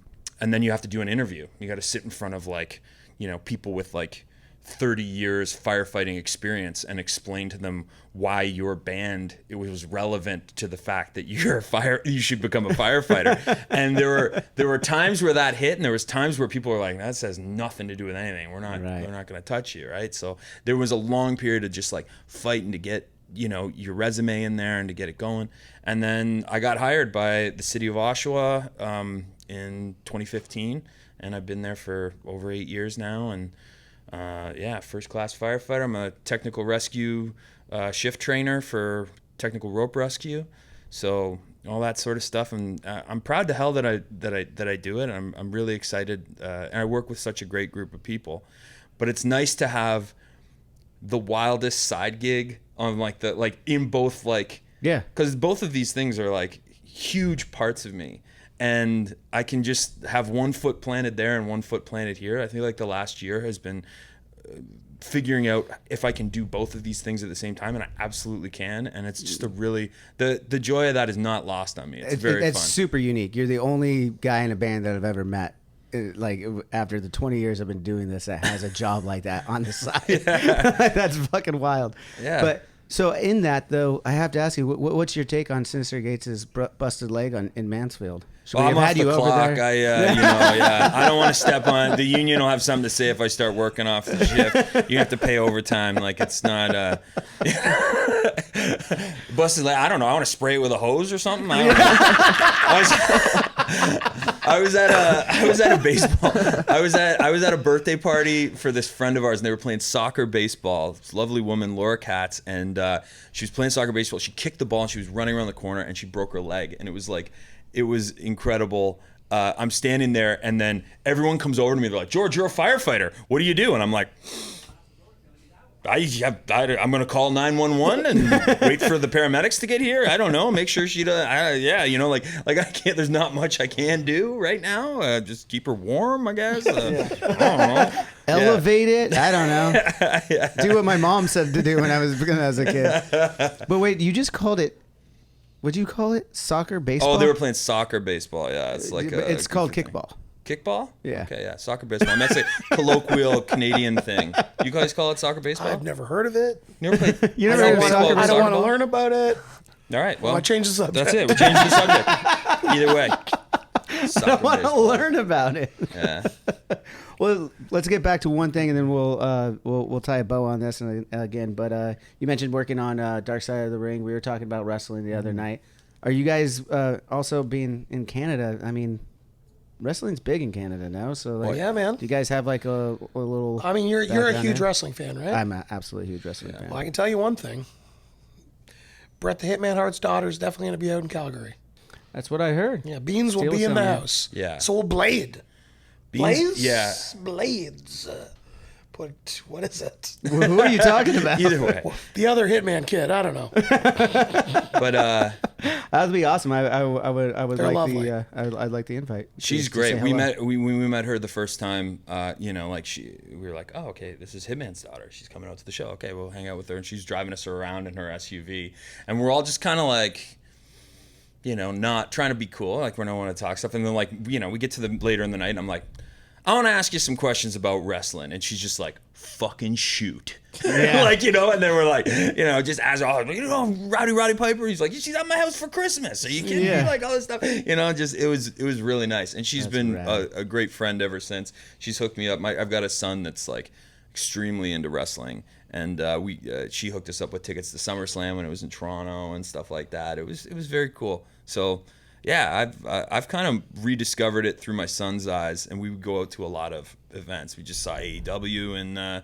you have to do an interview. You got to sit in front of like, you know, people with like 30 years firefighting experience and explain to them why your band, it was relevant to the fact that you should become a firefighter. And there were times where that hit, and there was times where people were like, that has nothing to do with anything. We're not going to touch you, right? So there was a long period of just like fighting to get, you know, your resume in there and to get it going. And then I got hired by the city of Oshawa in 2015, and I've been there for over 8 years now. And first class firefighter. I'm a technical rescue shift trainer for technical rope rescue. So all that sort of stuff. And I'm proud to hell that I do it. I'm really excited. And I work with such a great group of people. But it's nice to have the wildest side gig on in both because both of these things are like huge parts of me. And I can just have one foot planted there and one foot planted here. I think like the last year has been figuring out if I can do both of these things at the same time, and I absolutely can. And it's just the joy of that is not lost on me. It's very fun. It's super unique. You're the only guy in a band that I've ever met, like after the 20 years I've been doing this, that has a job like that on the side. That's fucking wild. Yeah. But so in that though, I have to ask you, what's your take on Sinister Gates' busted leg in Mansfield? Well, I'm off the clock. I don't want to step on. The union will have something to say if I start working off the shift. You have to pay overtime. Like, it's not busted leg. I don't know. I want to spray it with a hose or something. I don't know. I was at a baseball. I was at a birthday party for this friend of ours, and they were playing soccer baseball. This lovely woman, Laura Katz, and she was playing soccer baseball. She kicked the ball, and she was running around the corner, and she broke her leg, and it was incredible. I'm standing there, and then everyone comes over to me. They're like, "George, you're a firefighter. What do you do?" And I'm like, I'm going to call 911 and wait for the paramedics to get here. I don't know. Make sure she does. I can't. There's not much I can do right now. Just keep her warm, I guess. I don't know. Elevate it. I don't know. Do what my mom said to do when I was a kid. But wait, you just called it. What'd you call it? Soccer, baseball? Oh, they were playing soccer, baseball. Yeah, it's like it's called kickball. Kickball? Yeah. Okay, yeah. Soccer, baseball. And that's a colloquial Canadian thing. You guys call it soccer, baseball? I've never heard of it. You never played? You never heard of soccer? I don't want to learn about it. All right. Well, I change the subject. That's it. We're changing the subject. Either way. I don't want to learn about it. Yeah. Well, let's get back to one thing, and then we'll tie a bow on this again. But you mentioned working on Dark Side of the Ring. We were talking about wrestling the other night. Are you guys also being in Canada? I mean, wrestling's big in Canada now. So like, yeah, man. Do you guys have like a little? I mean, you're a huge wrestling fan, right? I'm an absolutely huge wrestling fan. Well, I can tell you one thing. Bret the Hitman Hart's daughter is definitely going to be out in Calgary. That's what I heard. Yeah, Beans will be in the house. Yeah. So will Blade. Beans? Blades? Yeah. Blades. What is it? Who are you talking about? Either way. The other Hitman kid. I don't know. But That would be awesome. I would They're like lovely. I'd like the invite. She's To great. say We hello. met her the first time. You know, like we were like, oh, okay, this is Hitman's daughter. She's coming out to the show. Okay, we'll hang out with her, and she's driving us around in her SUV, and we're all just kind of like, you know, not trying to be cool, like we don't want to talk stuff, and then like, you know, we get to the later in the night, and I'm like, I want to ask you some questions about wrestling, and she's just like, fucking shoot. Yeah. Like, you know, and then we're like, you know, just as you know, Roddy Piper, he's like, she's at my house for Christmas. Are you kidding me? Like all this stuff, you know, just it was really nice. And she's been a great friend ever since. She's hooked me up. I've got a son that's like extremely into wrestling, and she hooked us up with tickets to SummerSlam when it was in Toronto and stuff like that. It was very cool. So yeah, I've kind of rediscovered it through my son's eyes, and we would go out to a lot of events. We just saw AEW and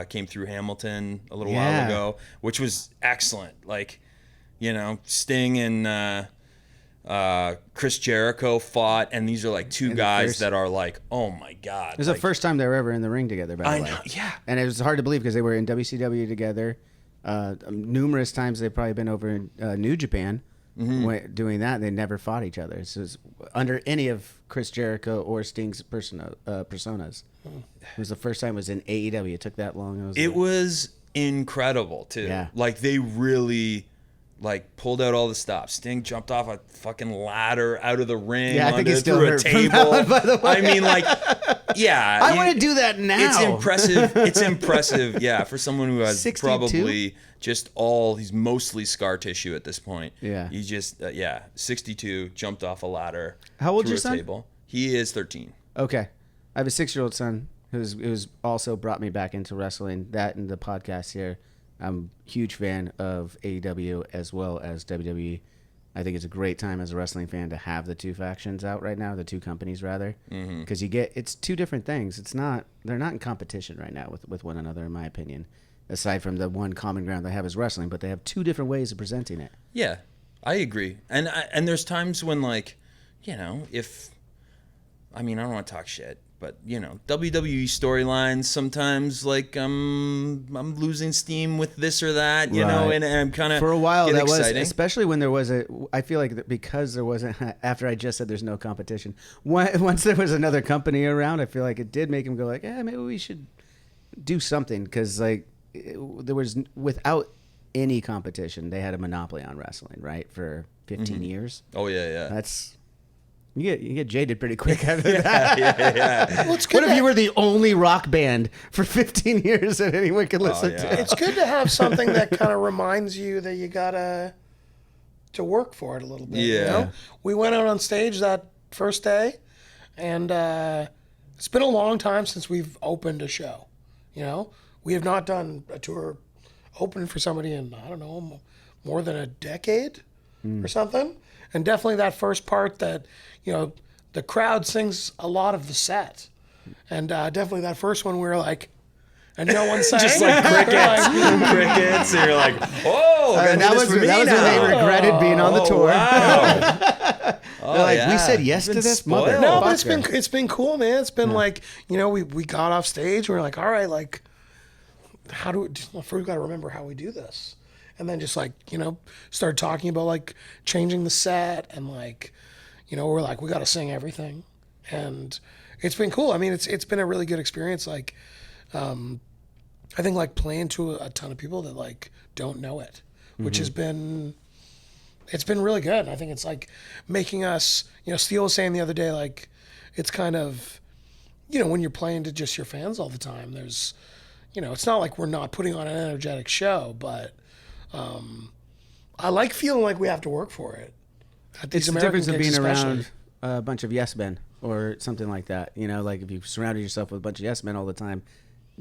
came through Hamilton a little while ago, which was excellent. Like, you know, Sting and Chris Jericho fought, and these are like two guys that are like, oh my god, It was like, the first time they were ever in the ring together. By the way, know, yeah. And it was hard to believe because they were in WCW together. Numerous times they've probably been over in New Japan. Doing that, they never fought each other. So it's under any of Chris Jericho or Sting's personas. It was the first time it was in AEW. It took that long. It was incredible too. Yeah. Like they really like pulled out all the stops. Sting jumped off a fucking ladder out of the ring. Yeah, I think he's still through a hurt from table. that one, by the way. I mean, like, yeah. I want to do that now. It's impressive. It's impressive. Yeah, for someone who has 62? probably he's mostly scar tissue at this point. Yeah. He just 62, jumped off a ladder. How old's through your a son? Table. He is 13. Okay. I have a 6-year-old son who's also brought me back into wrestling. That and the podcast here. I'm a huge fan of AEW as well as WWE. I think it's a great time as a wrestling fan to have the two factions out right now, the two companies rather, because it's two different things. They're not in competition right now with one another, in my opinion. Aside from the one common ground they have is wrestling, but they have two different ways of presenting it. Yeah, I agree. And there's times when, like, you know, I don't want to talk shit, but, you know, WWE storylines sometimes, like, I'm losing steam with this or that, you know, and I'm kind of for a while that exciting. was, especially when there was I feel like that because there wasn't, after I just said there's no competition, once there was another company around, I feel like it did make him go like, yeah, maybe we should do something, because like there was, without any competition, they had a monopoly on wrestling, right, for 15 years. Oh yeah. That's you get jaded pretty quick after that. Yeah. Well, it's good What if you were the only rock band for 15 years that anyone could listen to? It's good to have something that kind of reminds you that you gotta to work for it a little bit. Yeah. You know? We went out on stage that first day, and it's been a long time since we've opened a show. You know, we have not done a tour opening for somebody in, I don't know, more than a decade or something. And definitely that first part that, you know, the crowd sings a lot of the set. And definitely that first one we were like, and no one sang. Just like crickets, crickets, and you're like, oh, that was when they regretted being on the tour. Wow. They're like, we said yes to this, mother. No, but it's been cool, man. It's been like, you know, we got off stage and we were like, all right, like, how do we? First, we got to remember how we do this, and then just like, you know, start talking about like changing the set, and like, you know, we're like, we got to sing everything, and it's been cool. I mean, it's been a really good experience. Like, I think like playing to a ton of people that like don't know it, which has been. It's been really good. I think it's like making us, you know, Steele was saying the other day, like, it's kind of, you know, when you're playing to just your fans all the time, there's, you know, it's not like we're not putting on an energetic show, but I like feeling like we have to work for it. It's the difference of being around a bunch of yes men or something like that. You know, like if you surrounded yourself with a bunch of yes men all the time,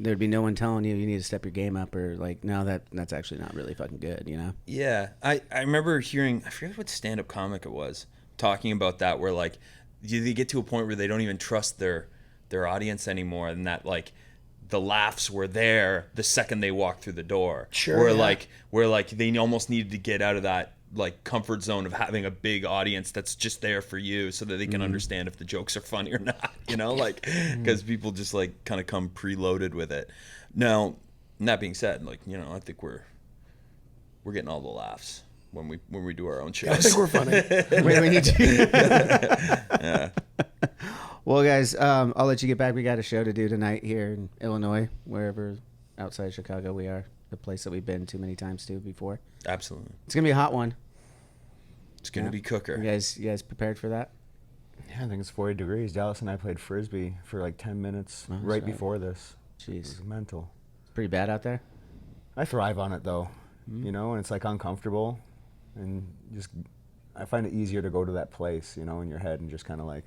there'd be no one telling you need to step your game up, or like, no, that's actually not really fucking good, you know? Yeah. I remember hearing, I forget what stand-up comic it was, talking about that, where like they get to a point where they don't even trust their audience anymore, and that like the laughs were there the second they walked through the door. Sure. Where like they almost needed to get out of that like comfort zone of having a big audience that's just there for you, so that they can understand if the jokes are funny or not, you know, like, because people just like kind of come preloaded with it. Now, that being said, like, you know, I think we're getting all the laughs. when we do our own shows. I think we're funny. We need to. Yeah. Well, guys, I'll let you get back. We got a show to do tonight here in Illinois, wherever outside Chicago we are. The place that we've been too many times to before. Absolutely. It's gonna be a hot one. It's gonna be cooker. You guys prepared for that? Yeah, I think it's 40 degrees. Dallas and I played Frisbee for like 10 minutes right before this. Jeez. It was mental. It's pretty bad out there? I thrive on it, though. You know, and it's like uncomfortable. And just, I find it easier to go to that place, you know, in your head and just kind of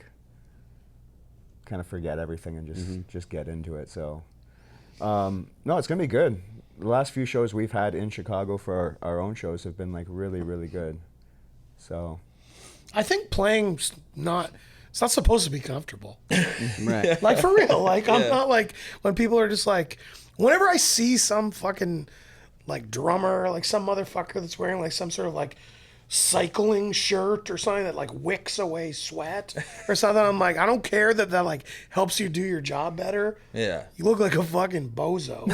forget everything and just get into it. So, no, it's going to be good. The last few shows we've had in Chicago for our own shows have been like really, really good. So I think playing's it's not supposed to be comfortable. Right. Like for real. Like I'm not like when people are just like, whenever I see some fucking like drummer, like some motherfucker that's wearing like some sort of like cycling shirt or something that like wicks away sweat or something, I'm like, I don't care that like helps you do your job better. Yeah. You look like a fucking bozo.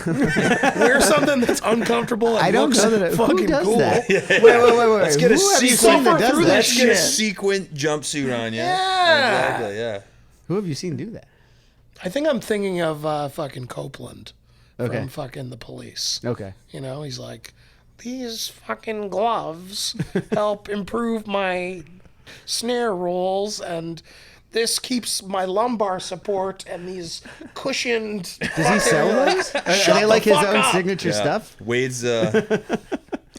Wear something that's uncomfortable and I don't looks know that fucking who does cool. that? Yeah. Wait. Let's get a Who have you sequin seen that does that? Let's get a shit. sequin jumpsuit on you. Yeah. Exactly, yeah. Who have you seen do that? I think I'm thinking of fucking Copeland Okay. from fucking The Police. Okay. You know, he's like, these fucking gloves help improve my snare rolls, and this keeps my lumbar support, and these cushioned. Does he sell those? Are they like his own signature stuff? Wade's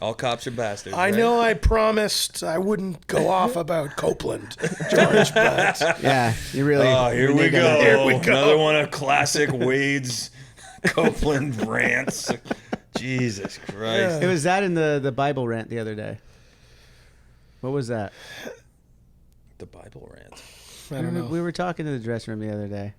all cops are bastards. I right? know I promised I wouldn't go off about Copeland, George, but Yeah, you really. Oh, here we need to- go. Here we go. Another one of classic Wade's Copeland rants. Jesus Christ. It was that in the Bible rant the other day. What was that? The Bible rant. I don't know. We were talking in the dressing room the other day.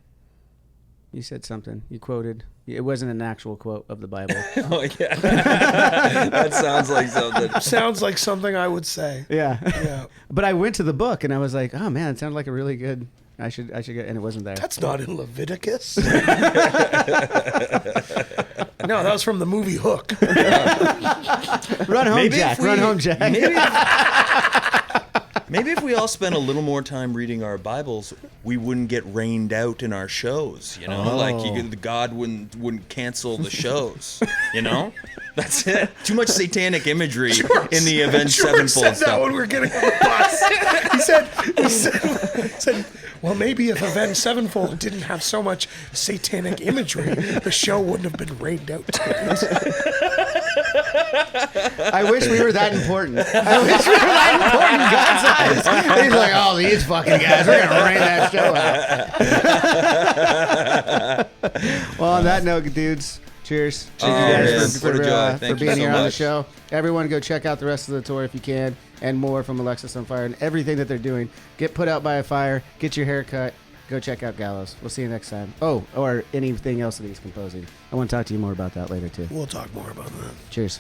You said something. You quoted. It wasn't an actual quote of the Bible. Oh, yeah. That sounds like something. Sounds like something I would say. Yeah. Yeah. But I went to the book and I was like, oh man, it sounded like a really good. I should get, and it wasn't there. That's not in Leviticus. No, that was from the movie Hook. Run home, Maybe Jack. if we- Run home, Jack. Maybe if we all spent a little more time reading our Bibles, we wouldn't get rained out in our shows. You know, like God wouldn't cancel the shows. You know, that's it. Too much satanic imagery in the Avenged George Sevenfold said that stuff. when we were getting on the bus. He said, well, maybe if Avenged Sevenfold didn't have so much satanic imagery, the show wouldn't have been rained out. I wish we were that important. I wish we were that important in God's eyes. He's like, oh, these fucking guys, we're going to rain that show out. Well, on that note, dudes, cheers. Thank you guys What a joy. Thank for you being so here on the much. show. Everyone go check out the rest of the tour if you can, and more from Alexisonfire and everything that they're doing. Get put out by a fire, get your hair cut, go check out Gallows. We'll see you next time. Oh, or anything else that he's composing. I want to talk to you more about that later, too. We'll talk more about that. Cheers.